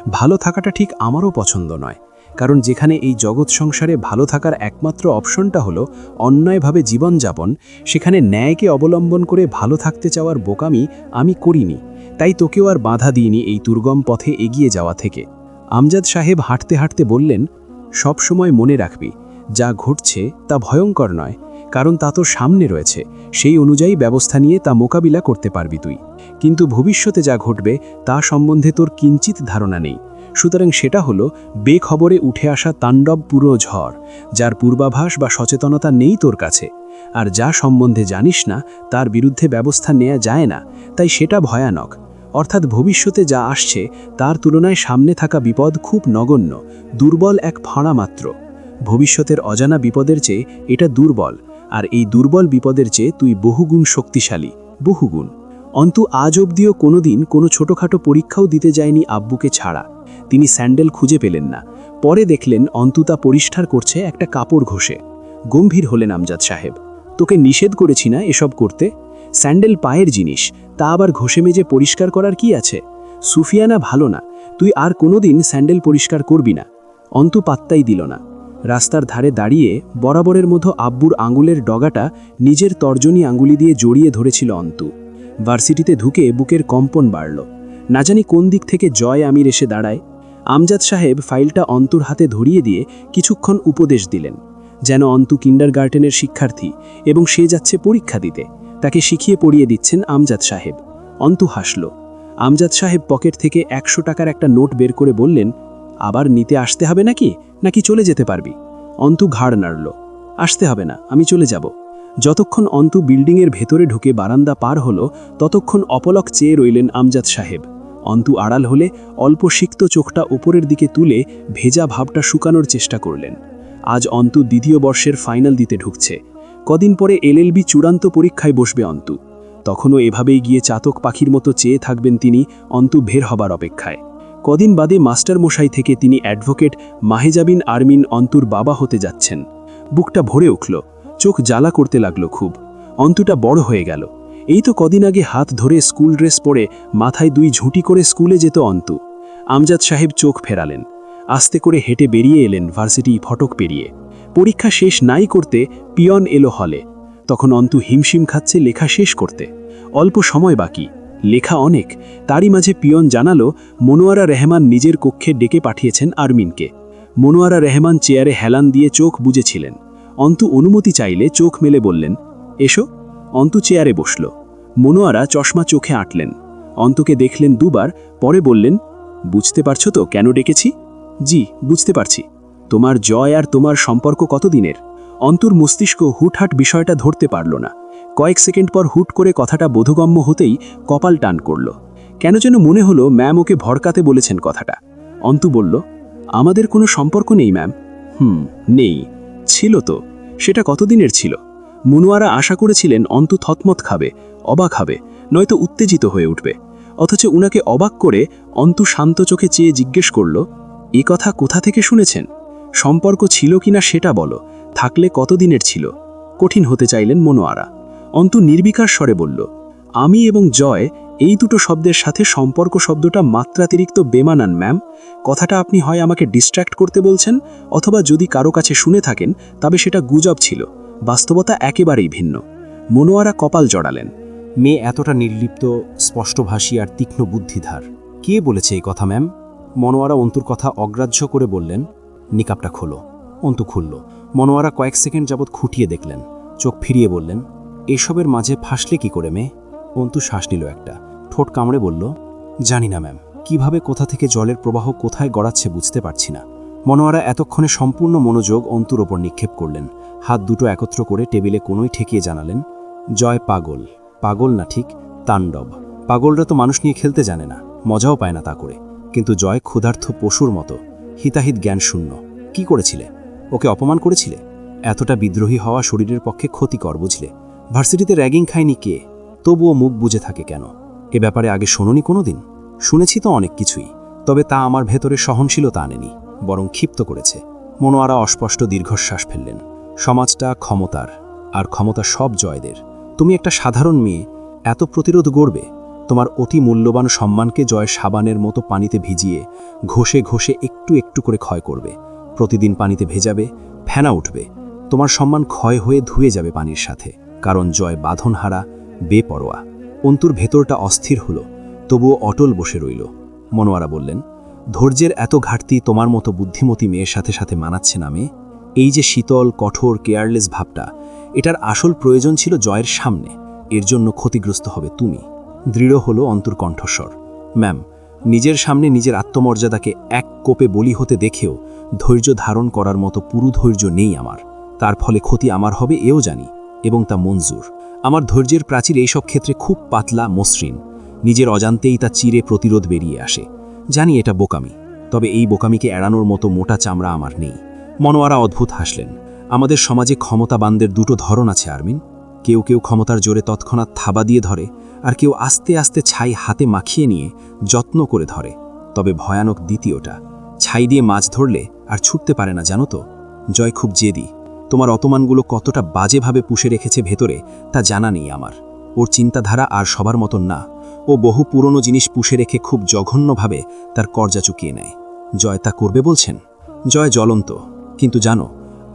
ভালো থাকাটা ঠিক আমারও পছন্দ নয়, কারণ যেখানে এই জগৎ সংসারে ভালো থাকার একমাত্র অপশনটা হলো অন্যায়ভাবে জীবনযাপন, সেখানে ন্যায়কে অবলম্বন করে ভালো থাকতে চাওয়ার বোকামি আমি করিনি। তাই তোকেও আর বাধা দিইনি এই দুর্গম পথে এগিয়ে যাওয়া থেকে। আমজাদ সাহেব হাঁটতে হাঁটতে বললেন, সব সময় মনে রাখবি, যা ঘটছে তা ভয়ঙ্কর নয়, কারণ তা তোর সামনে রয়েছে। সেই অনুযায়ী ব্যবস্থা নিয়ে তা মোকাবিলা করতে পারবি তুই। কিন্তু ভবিষ্যতে যা ঘটবে তা সম্বন্ধে তোর কিঞ্চিত ধারণা নেই। সুতরাং সেটা হলো বেখবরে উঠে আসা তাণ্ডব পুরো ঝড়, যার পূর্বাভাস বা সচেতনতা নেই তোর কাছে। আর যা সম্বন্ধে জানিস না, তার বিরুদ্ধে ব্যবস্থা নেওয়া যায় না, তাই সেটা ভয়ানক। অর্থাৎ ভবিষ্যতে যা আসছে তার তুলনায় সামনে থাকা বিপদ খুব নগণ্য, দুর্বল এক ফাঁড়া মাত্র। ভবিষ্যতের অজানা বিপদের চেয়ে এটা দুর্বল, আর এই দুর্বল বিপদের চেয়ে তুই বহুগুণ শক্তিশালী, বহুগুণ। অন্তু আজ অবধিও কোনোদিন কোনো ছোটোখাটো পরীক্ষাও দিতে যায়নি আব্বুকে ছাড়া। তিনি স্যান্ডেল খুঁজে পেলেন না। পরে দেখলেন অন্তু তা পরিষ্কার করছে একটা কাপড় ঘষে। গম্ভীর হলেন আমজাদ সাহেব। তোকে নিষেধ করেছি না এসব করতে? স্যান্ডেল পায়ের জিনিস, তা আবার ঘষে মেজে পরিষ্কার করার কি আছে? সুফিয়ানা ভালো না, তুই আর কোনোদিন স্যান্ডেল পরিষ্কার করবি না। অন্তু পাত্তাই দিল না। রাস্তার ধারে দাঁড়িয়ে বরাবরের মতো আব্বুর আঙুলের ডগাটা নিজের তর্জনী আঙুলি দিয়ে জড়িয়ে ধরেছিল অন্তু। ভার্সিটিতে ঢুকে বুকের কম্পন বাড়ল। না জানি কোন দিক থেকে জয় আমির এসে দাঁড়ায়। আমজাদ সাহেব ফাইলটা অন্তুর হাতে ধরিয়ে দিয়ে কিছুক্ষণ উপদেশ দিলেন, যেন অন্তু কিন্ডারগার্টেনের শিক্ষার্থী এবং সে যাচ্ছে পরীক্ষা দিতে। তাকে শিখিয়ে পড়িয়ে দিচ্ছেন আমজাদ সাহেব। অন্তু হাসল। আমজাদ সাহেব পকেট থেকে 100 টাকার একটা নোট বের করে বললেন, আবার নিতে আসতে হবে নাকি চলে যেতে পারবি? অন্তু ঘাড় নাড়ল। আসতে হবে না, আমি চলে যাব। যতক্ষণ অন্তু বিল্ডিংয়ের ভেতরে ঢুকে বারান্দা পার হলো, ততক্ষণ অপলক চেয়ে রইলেন আমজাদ সাহেব। অন্তু আড়াল হলে অল্প সিক্ত চোখটা উপরের দিকে তুলে ভেজা ভাবটা শুকানোর চেষ্টা করলেন। আজ অন্তু দ্বিতীয় বর্ষের ফাইনাল দিতে ঢুকছে। কদিন পরে এলএলবি চূড়ান্ত পরীক্ষায় বসবে অন্তু। তখনও এভাবেই গিয়ে চাতক পাখির মতো চেয়ে থাকবেন তিনি অন্তু বের হবার অপেক্ষায়। কদিন বাদে মাস্টার মশাই থেকে তিনি অ্যাডভোকেট মাহেজাবিন আরমিন অন্তুর বাবা হতে যাচ্ছেন। বুকটা ভরে উঠল, চোখ জ্বালা করতে লাগলো খুব। অন্তুটা বড় হয়ে গেল। এই তো কদিন আগে হাত ধরে স্কুল ড্রেস পরে মাথায় 2 ঝুঁটি করে স্কুলে যেত অন্তু। আমজাদ সাহেব চোখ ফেরালেন। আস্তে করে হেঁটে বেরিয়ে এলেন ভার্সিটি ফটক পেরিয়ে। পরীক্ষা শেষ নাই করতে পিয়ন এলো হলে। তখন অন্তু হিমশিম খাচ্ছে লেখা শেষ করতে। অল্প সময় বাকি, লেখা অনেক। তারই মাঝে পিয়ন জানালো মনোয়ারা রহমান নিজের কক্ষে ডেকে পাঠিয়েছেন আরমিনকে। মনোয়ারা রহমান চেয়ারে হেলান দিয়ে চোখ বুজেছিলেন। অন্তু অনুমতি চাইলে চোখ মেলে বললেন, এসো। অন্তু চেয়ারে বসল। মনোয়ারা চশমা চোখে আঁটলেন। অন্তুকে দেখলেন দুবার, পরে বললেন, বুঝতে পারছো তো কেন ডেকেছি? জি, বুঝতে পারছি। তোমার জয় আর তোমার সম্পর্ক কতদিনের? অন্তুর মস্তিষ্ক হুটহাট বিষয়টা ধরতে পারল না। কয়েক সেকেন্ড পর হুট করে কথাটা বোধগম্য হতেই কপাল টান করল। কেন যেন মনে হলো ম্যাম ওকে ভড়কাতে বলেছেন কথাটা। অন্তু বলল, আমাদের কোনো সম্পর্ক নেই ম্যাম। নেই? ছিল তো। সেটা কতদিনের ছিল? মনোয়ারা আশা করেছিলেন অন্তু থতমত খাবে, অবাক হবে, নয়তো উত্তেজিত হয়ে উঠবে। অথচ উনাকে অবাক করে অন্তু শান্ত চোখে চেয়ে জিজ্ঞেস করল, এ কথা কোথা থেকে শুনেছেন? সম্পর্ক ছিল কিনা সেটা বলো, থাকলে কতদিনের ছিল? কঠিন হতে চাইলেন মনোয়ারা। অন্তু নির্বিকার স্বরে বলল, আমি এবং জয় এই দুটো শব্দের সাথে সম্পর্ক শব্দটা মাত্রাতিরিক্ত বেমানান ম্যাম। কথাটা আপনি হয় আমাকে ডিস্ট্র্যাক্ট করতে বলছেন, অথবা যদি কারো কাছে শুনে থাকেন তবে সেটা গুজব ছিল। বাস্তবতা একেবারেই ভিন্ন। মনোয়ারা কপাল জড়ালেন। মেয়ে এতটা নির্লিপ্ত, স্পষ্টভাষী আর তীক্ষ্ণ বুদ্ধিধার। কে বলেছে এই কথা ম্যাম? মনোয়ারা অন্তুর কথা অগ্রাহ্য করে বললেন, নিকাবটা খোলো। অন্তু খুলল। মনোয়ারা কয়েক সেকেন্ড যাবৎ খুঁটিয়ে দেখলেন, চোখ ফিরিয়ে বললেন, এসবের মাঝে ফাঁসলে কি করে মেয়ে? অন্তু শ্বাস নিল একটা, ঠোঁট কামড়ে বলল, জানি না ম্যাম। কিভাবে কোথা থেকে জলের প্রবাহ কোথায় গড়াচ্ছে বুঝতে পারছি না। মনোয়ারা এতক্ষণে সম্পূর্ণ মনোযোগ অন্তুর ওপর নিক্ষেপ করলেন। হাত দুটো একত্র করে টেবিলে কোনোই ঠেকিয়ে জানালেন, জয় পাগল। পাগল না, ঠিক তাণ্ডব। পাগলরা তো মানুষ নিয়ে খেলতে জানে না, মজাও পায় না তা করে। কিন্তু জয় ক্ষুধার্থ পশুর মতো, হিতাহিত জ্ঞান শূন্য। কি করেছিলে? ওকে অপমান করেছিলে? এতটা বিদ্রোহী হওয়া শরীরের পক্ষে ক্ষতিকর, বুঝলে? ভার্সিটিতে র্যাগিং খায়নি কে? তবুও মুখ বুজে থাকে কেন? এ ব্যাপারে আগে শোনোনি কোনো দিন? শুনেছি তো অনেক কিছুই, তবে তা আমার ভেতরে সহনশীলতা আনেনি, বরং ক্ষিপ্ত করেছে। মনোয়ারা অস্পষ্ট দীর্ঘশ্বাস ফেললেন। সমাজটা ক্ষমতার, আর ক্ষমতা সব জয়দের। তুমি একটা সাধারণ মেয়ে, এত প্রতিরোধ গড়বে? তোমার অতি মূল্যবান সম্মানকে জয় সাবানের মতো পানিতে ভিজিয়ে ঘষে ঘষে একটু একটু করে ক্ষয় করবে। প্রতিদিন পানিতে ভেজাবে, ফেনা উঠবে। তোমার সম্মান ক্ষয় হয়ে ধুয়ে যাবে পানির সাথে, কারণ জয় বাঁধনহারা, বেপরোয়া। অন্তুর ভেতরটা অস্থির হলো, তবুও অটল বসে রইল। মনোয়ারা বললেন, ধৈর্যের এত ঘাটতি তোমার মতো বুদ্ধিমতী মেয়ের সাথে সাথে মানাচ্ছে না মেয়ে। এই যে শীতল, কঠোর, কেয়ারলেস ভাবটা, এটার আসল প্রয়োজন ছিল জয়ের সামনে। এর জন্য ক্ষতিগ্রস্ত হবে তুমি। দৃঢ় হলো অন্তুর কণ্ঠস্বর। ম্যাম, নিজের সামনে নিজের আত্মমর্যাদাকে এক কোপে বলি হতে দেখেও ধৈর্য ধারণ করার মতো পুরো ধৈর্য নেই আমার। তার ফলে ক্ষতি আমার হবে এও জানি, এবং তা মঞ্জুর। আমার ধৈর্যের প্রাচীর এইসব ক্ষেত্রে খুব পাতলা, মসৃণ। নিজের অজান্তেই তা চিরে প্রতিরোধ বেরিয়ে আসে। জানি এটা বোকামি, তবে এই বোকামিকে এড়ানোর মতো মোটা চামড়া আমার নেই। মনোয়ারা অদ্ভুত হাসলেন। আমাদের সমাজে ক্ষমতাবানদের দুটো ধরন আছে আরমিন। কেউ কেউ ক্ষমতার জোরে তৎক্ষণাৎ থাবা দিয়ে ধরে, আর কেউ আস্তে আস্তে ছাই হাতে মাখিয়ে নিয়ে যত্ন করে ধরে। তবে ভয়ানক দ্বিতীয়টা। ছাই দিয়ে মাছ ধরলে আর ছুটতে পারে না, জানো তো? জয় খুব জেদি। তোমার অপমানগুলো কতটা বাজেভাবে পুষে রেখেছে ভেতরে তা জানা নেই আমার। ওর চিন্তাধারা আর সবার মতন না। ও বহু পুরনো জিনিস পুষে রেখে খুব জঘন্যভাবে তার কর্জা চুকিয়ে নেয়। জয় তা করবে বলছেন? জয় জ্বলন্ত, কিন্তু জানো,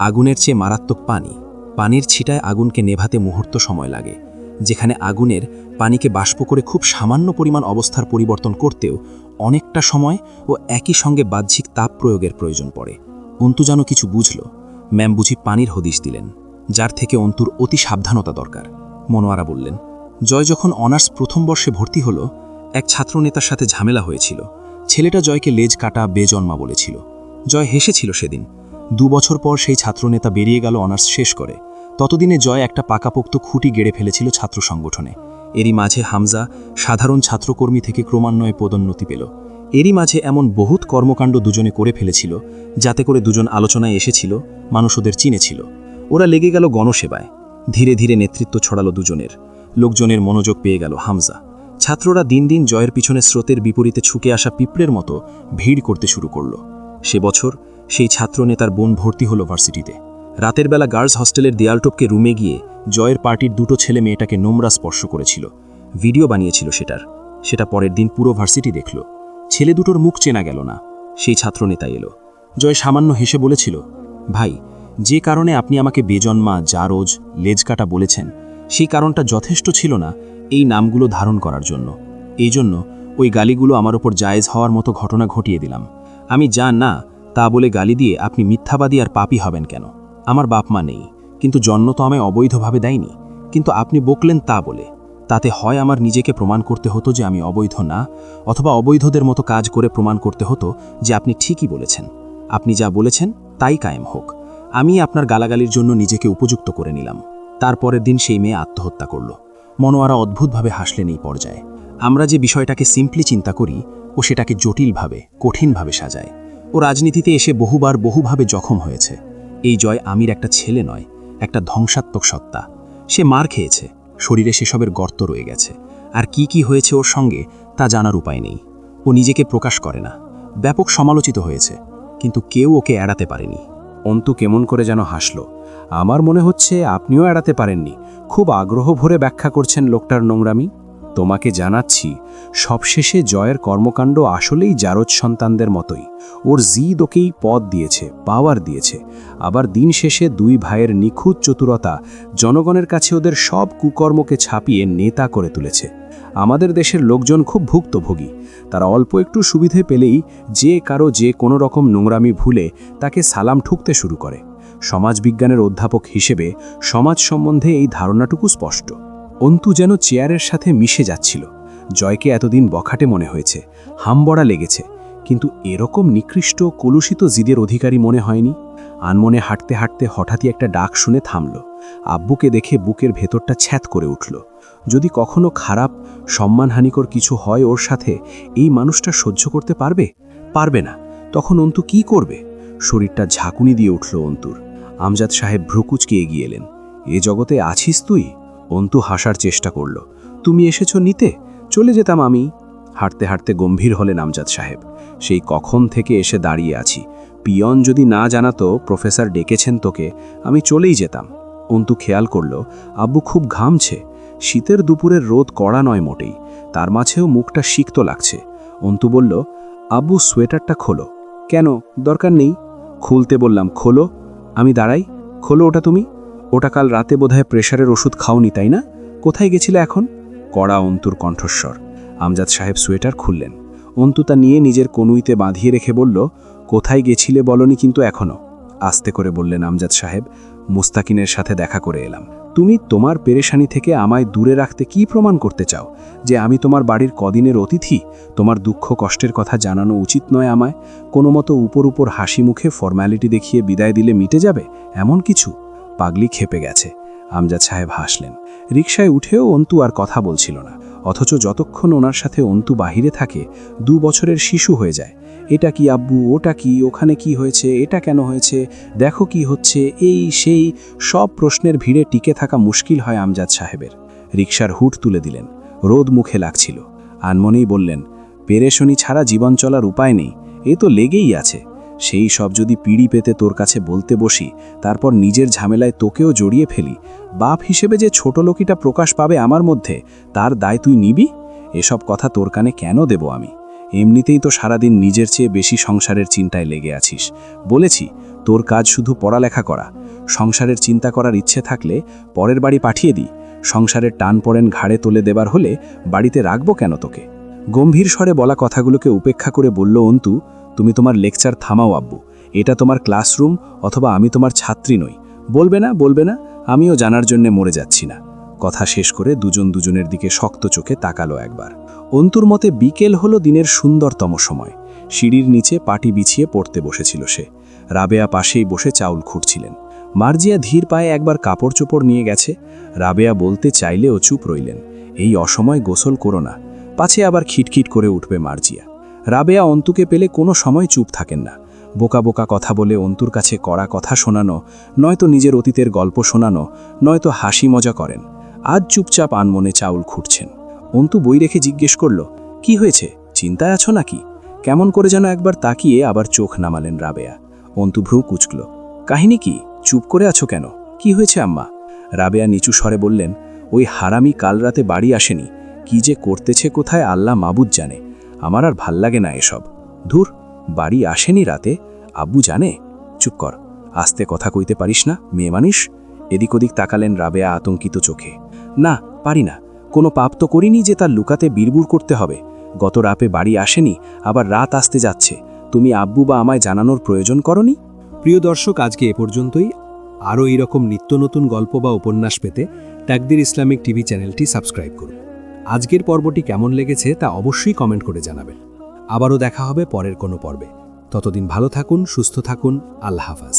আগুনের চেয়ে মারাত্মক পানি। পানির ছিটায় আগুনকে নেভাতে মুহূর্ত সময় লাগে। যেখানে আগুনের পানিকে বাষ্প করে খুব সামান্য পরিমাণ অবস্থার পরিবর্তন করতেও অনেকটা সময় ও একই সঙ্গে বাহ্যিক তাপ প্রয়োগের প্রয়োজন পড়ে। অন্তু যেন কিছু বুঝল। ম্যাম বুঝি পানির হদিশ দিলেন, যার থেকে অন্তুর অতি সাবধানতা দরকার। মনোয়ারা বললেন, জয় যখন অনার্স প্রথম বর্ষে ভর্তি হলো, এক ছাত্রনেতার সাথে ঝামেলা হয়েছিল। ছেলেটা জয়কে লেজ কাটা, বেজন্মা বলেছিল। জয় হেসেছিল সেদিন। 2 বছর পর সেই ছাত্রনেতা বেরিয়ে গেল অনার্স শেষ করে। ততদিনে জয় একটা পাকাপোক্ত খুঁটি গেড়ে ফেলেছিল ছাত্র সংগঠনে। এরই মাঝে হামজা সাধারণ ছাত্রকর্মী থেকে ক্রমান্বয়ে পদোন্নতি পেল। এরই মাঝে এমন বহুত কর্মকাণ্ড দুজনে করে ফেলেছিল, যাতে করে দুজন আলোচনায় এসেছিল, মানুষ ওদের চিনেছিল। ওরা লেগে গেল গণসেবায়। ধীরে ধীরে নেতৃত্ব ছড়ালো দুজনের। লোকজনের মনোযোগ পেয়ে গেল হামজা। ছাত্ররা দিন দিন জয়ের পিছনে স্রোতের বিপরীতে ছুকে আসা পিঁপড়ের মতো ভিড় করতে শুরু করল। সে বছর সেই ছাত্রনেতার বোন ভর্তি হলো ভার্সিটিতে। রাতের বেলা গার্লস হস্টেলের দেয়াল টপকে রুমে গিয়ে জয়ের পার্টির দুটো ছেলে মেয়েটাকে নোংরা স্পর্শ করেছিল। ভিডিও বানিয়েছিল সেটা পরের দিন পুরো ভার্সিটি দেখল। ছেলে দুটোর মুখ চেনা গেল না। সেই ছাত্রনেতা এলো। জয় সামান্য হেসে বলেছিল, ভাই, যে কারণে আপনি আমাকে বেজন্মা, জারজ, লেজকাটা বলেছেন, সেই কারণটা যথেষ্ট ছিল না এই নামগুলো ধারণ করার জন্য। এই জন্য ওই গালিগুলো আমার ওপর জায়েজ হওয়ার মতো ঘটনা ঘটিয়ে দিলাম। আমি যা না তা বলে গালি দিয়ে আপনি মিথ্যাবাদী আর পাপী হবেন কেন? আমার বাপ মা নেই, কিন্তু জন্ম তো আমায় অবৈধভাবে দেয়নি। কিন্তু আপনি বকলেন তা বলে। তাতে হয় আমার নিজেকে প্রমাণ করতে হতো যে আমি অবৈধ না, অথবা অবৈধদের মতো কাজ করে প্রমাণ করতে হতো যে আপনি ঠিকই বলেছেন। আপনি যা বলেছেন তাই কায়েম হোক। আমি আপনার গালাগালির জন্য নিজেকে উপযুক্ত করে নিলাম। তারপরের দিন সেই মেয়ে আত্মহত্যা করল। মনোয়ারা অদ্ভুতভাবে হাসলেন এই পর্যায়ে। আমরা যে বিষয়টাকে সিম্পলি চিন্তা করি, ও সেটাকে জটিলভাবে, কঠিনভাবে সাজায়। ও রাজনীতিতে এসে বহুভাবে জখম হয়েছে। এই জয় আমির একটা ছেলে নয়, একটা ধ্বংসাত্মক সত্তা। সে মার খেয়েছে, শরীরে সেসবের গর্ত রয়ে গেছে। আর কি হয়েছে ওর সঙ্গে তা জানার উপায় নেই। ও নিজেকে প্রকাশ করে না। ব্যাপক সমালোচিত হয়েছে, কিন্তু কেউ ওকে এড়াতে পারেনি। অন্তু কেমন করে যেন হাসল। আমার মনে হচ্ছে আপনিও এড়াতে পারেননি। খুব আগ্রহ ভরে ব্যাখ্যা করছেন লোকটার নোংরামি। তোমাকে জানাচ্ছি, সবশেষে জয়ের কর্মকাণ্ড আসলেই জারজ সন্তানদের মতোই। ওর জিদ ওকেই পদ দিয়েছে, পাওয়ার দিয়েছে। আবার দিন শেষে দুই ভাইয়ের নিখুঁত চতুরতা জনগণের কাছে ওদের সব কুকর্মকে ছাপিয়ে নেতা করে তুলেছে। আমাদের দেশের লোকজন খুব ভুক্তভোগী। তারা অল্প একটু সুবিধে পেলেই যে কোনো রকম নোংরামি ভুলে তাকে সালাম ঠুকতে শুরু করে। সমাজবিজ্ঞানের অধ্যাপক হিসেবে সমাজ সম্বন্ধে এই ধারণাটুকু স্পষ্ট। অন্তু যেন চেয়ারের সাথে মিশে যাচ্ছিল। জয়কে এতদিন বখাটে মনে হয়েছে, হামবড়া লেগেছে, কিন্তু এরকম নিকৃষ্ট কলুষিত জিদের অধিকারী মনে হয়নি। আনমনে হাঁটতে হাঁটতে হঠাৎই একটা ডাক শুনে থামল। আব্বুকে দেখে বুকের ভেতরটা ছ্যাঁত করে উঠল। যদি কখনো খারাপ, সম্মানহানিকর কিছু হয় ওর সাথে, এই মানুষটা সহ্য করতে পারবে? পারবে না। তখন অন্তু কি করবে? শরীরটা ঝাঁকুনি দিয়ে উঠল অন্তুর। আমজাদ সাহেব ভ্রুকুচকে এগিয়ে এলেন। এ জগতে আছিস তুই? অন্তু হাসার চেষ্টা করল। তুমি এসেছো নিতে, চলে যেতাম আমি। হাঁটতে হাঁটতে গম্ভীর হলেন আমজাদ সাহেব। সেই কখন থেকে এসে দাঁড়িয়ে আছি। পিয়ন যদি না জানাতো প্রফেসর ডেকেছেন তোকে, আমি চলেই যেতাম। অন্তু খেয়াল করল আব্বু খুব ঘামছে। শীতের দুপুরের রোদ কড়া নয় মোটেই, তার মাঝেও মুখটা সিক্ত লাগছে। অন্তু বলল, আব্বু সোয়েটারটা খোলো। কেন, দরকার নেই। খুলতে বললাম, খোলো। আমি দাঁড়াই, খোলো ওটা তুমি। ওটা কাল রাতে বোধহয় প্রেশারের ওষুধ খাওনি, তাই না? কোথায় গেছিলে এখন? কড়া অন্তুর কণ্ঠস্বর। আমজাদ সাহেব সোয়েটার খুললেন। অন্তু তা নিয়ে নিজের কনুইতে বাঁধিয়ে রেখে বলল, কোথায় গেছিলে বলনি কিন্তু এখনো। আস্তে করে বললেন আমজাদ সাহেব, মুস্তাকিনের সাথে দেখা করে এলাম। তুমি তোমার পেরেশানি থেকে আমায় দূরে রাখতে কি প্রমাণ করতে চাও? যে আমি তোমার বাড়ির কদিনের অতিথি? তোমার দুঃখ কষ্টের কথা জানানো উচিত নয় আমায়? কোনো মতো উপর হাসি মুখে ফর্ম্যালিটি দেখিয়ে বিদায় দিলে মিটে যাবে এমন কিছু? পাগলি খেপে গেছে। আমজাদ সাহেব হাসলেন। রিকশায় উঠেও অন্তু আর কথা বলছিল না। অথচ যতক্ষণ ওনার সাথে অন্তু বাহিরে থাকে 2 বছরের শিশু হয়ে যায়। এটা কি আব্বু, ওটা কি, ওখানে কি হয়েছে, এটা কেন হয়েছে, দেখো কি হচ্ছে, এই সেই সব প্রশ্নের ভিড়ে টিকে থাকা মুশকিল হয় আমজাদ সাহেবের। রিকশার হুড তুলে দিলেন। রোদ মুখে লাগছিল। আনমনেই বললেন, পেরেশানি ছাড়া জীবন চলার উপায় নেই, এ তো লেগেই আছে। সেই সব যদি পিড়ি পেতে তোর কাছে বলতে বসি, তারপর নিজের ঝামেলায় তোকেও জড়িয়ে ফেলি, বাপ হিসেবে যে ছোট লোকিটা প্রকাশ পাবে আমার মধ্যে, তার দায় তুই নিবি? এসব কথা তোর কানে কেন দেব আমি? এমনিতেই তো সারাদিন নিজের চেয়ে বেশি সংসারের চিন্তায় লেগে আছিস। বলেছি তোর কাজ শুধু পড়ালেখা করা। সংসারের চিন্তা করার ইচ্ছে থাকলে পরের বাড়ি পাঠিয়ে দিই। সংসারের টান পড়েন ঘাড়ে তুলে দেবার হলে বাড়িতে রাখবো কেন তোকে? গম্ভীর স্বরে বলা কথাগুলোকে উপেক্ষা করে বলল অন্তু, তুমি তোমার লেকচার থামাও আব্বু। এটা তোমার ক্লাসরুম, অথবা আমি তোমার ছাত্রী নই। বলবে না, বলবে না, আমিও জানার জন্যে মরে যাচ্ছি না। কথা শেষ করে দুজন দুজনের দিকে শক্ত চোখে তাকালো একবার। অন্তুর মতে বিকেল হলো দিনের সুন্দরতম সময়। সিঁড়ির নিচে পাটি বিছিয়ে পড়তে বসেছিল সে। রাবেয়া পাশেই বসে চাউল খুঁড়ছিলেন। মার্জিয়া ধীর পায়ে একবার কাপড় চোপড় নিয়ে গেছে। রাবেয়া বলতে চাইলেও চুপ রইলেন, এই অসময় গোসল করো না, পাছে আবার খিটখিট করে উঠবে মার্জিয়া। রাবেয়া অন্তুকে পেলে কোনো সময় চুপ থাকেন না। বোকা বোকা কথা বলে অন্তুর কাছে কড়া কথা শোনানো, নয়তো নিজের অতীতের গল্প শোনানো, নয়তো হাসি মজা করেন। আজ চুপচাপ আনমনে চাউল খুঁড়ছেন। অন্তু বই রেখে জিজ্ঞেস করল, কি হয়েছে, চিন্তায় আছো নাকি? কেমন করে যেন একবার তাকিয়ে আবার চোখ নামালেন রাবেয়া। অন্তু ভ্রু কুচকল। কাহিনী কি? চুপ করে আছো কেন? কি হয়েছে আম্মা? রাবেয়া নিচু স্বরে বললেন, ওই হারামি কাল রাতে বাড়ি আসেনি। কি যে করতেছে কোথায় আল্লাহ মাবুদ জানে। আমার আর ভাল লাগে না এসব। ধুর, বাড়ি আসেনি রাতে, আব্বু জানে? চুপ কর, আস্তে কথা কইতে পারিস না, মেয়ে মানুষ। এদিক ওদিক তাকালেন রাবেয়া আতঙ্কিত চোখে। না, পারি না। কোনো পাপ তো করিনি যে তার লুকাতে বিড়বুড় করতে হবে। গত রাতে বাড়ি আসেনি, আবার রাত আসতে যাচ্ছে। তুমি আব্বু বা আমায় জানানোর প্রয়োজন করনি? প্রিয় দর্শক, আজকে এ পর্যন্তই। আরও এইরকম নিত্য নতুন গল্প বা উপন্যাস পেতে তাকদির ইসলামিক টিভি চ্যানেলটি সাবস্ক্রাইব করুন। আজকের পর্বটি কেমন লেগেছে তা অবশ্যই কমেন্ট করে জানাবেন। আবারও দেখা হবে পরের কোনো পর্বে। ততদিন ভালো থাকুন, সুস্থ থাকুন। আল্লাহ হাফেজ।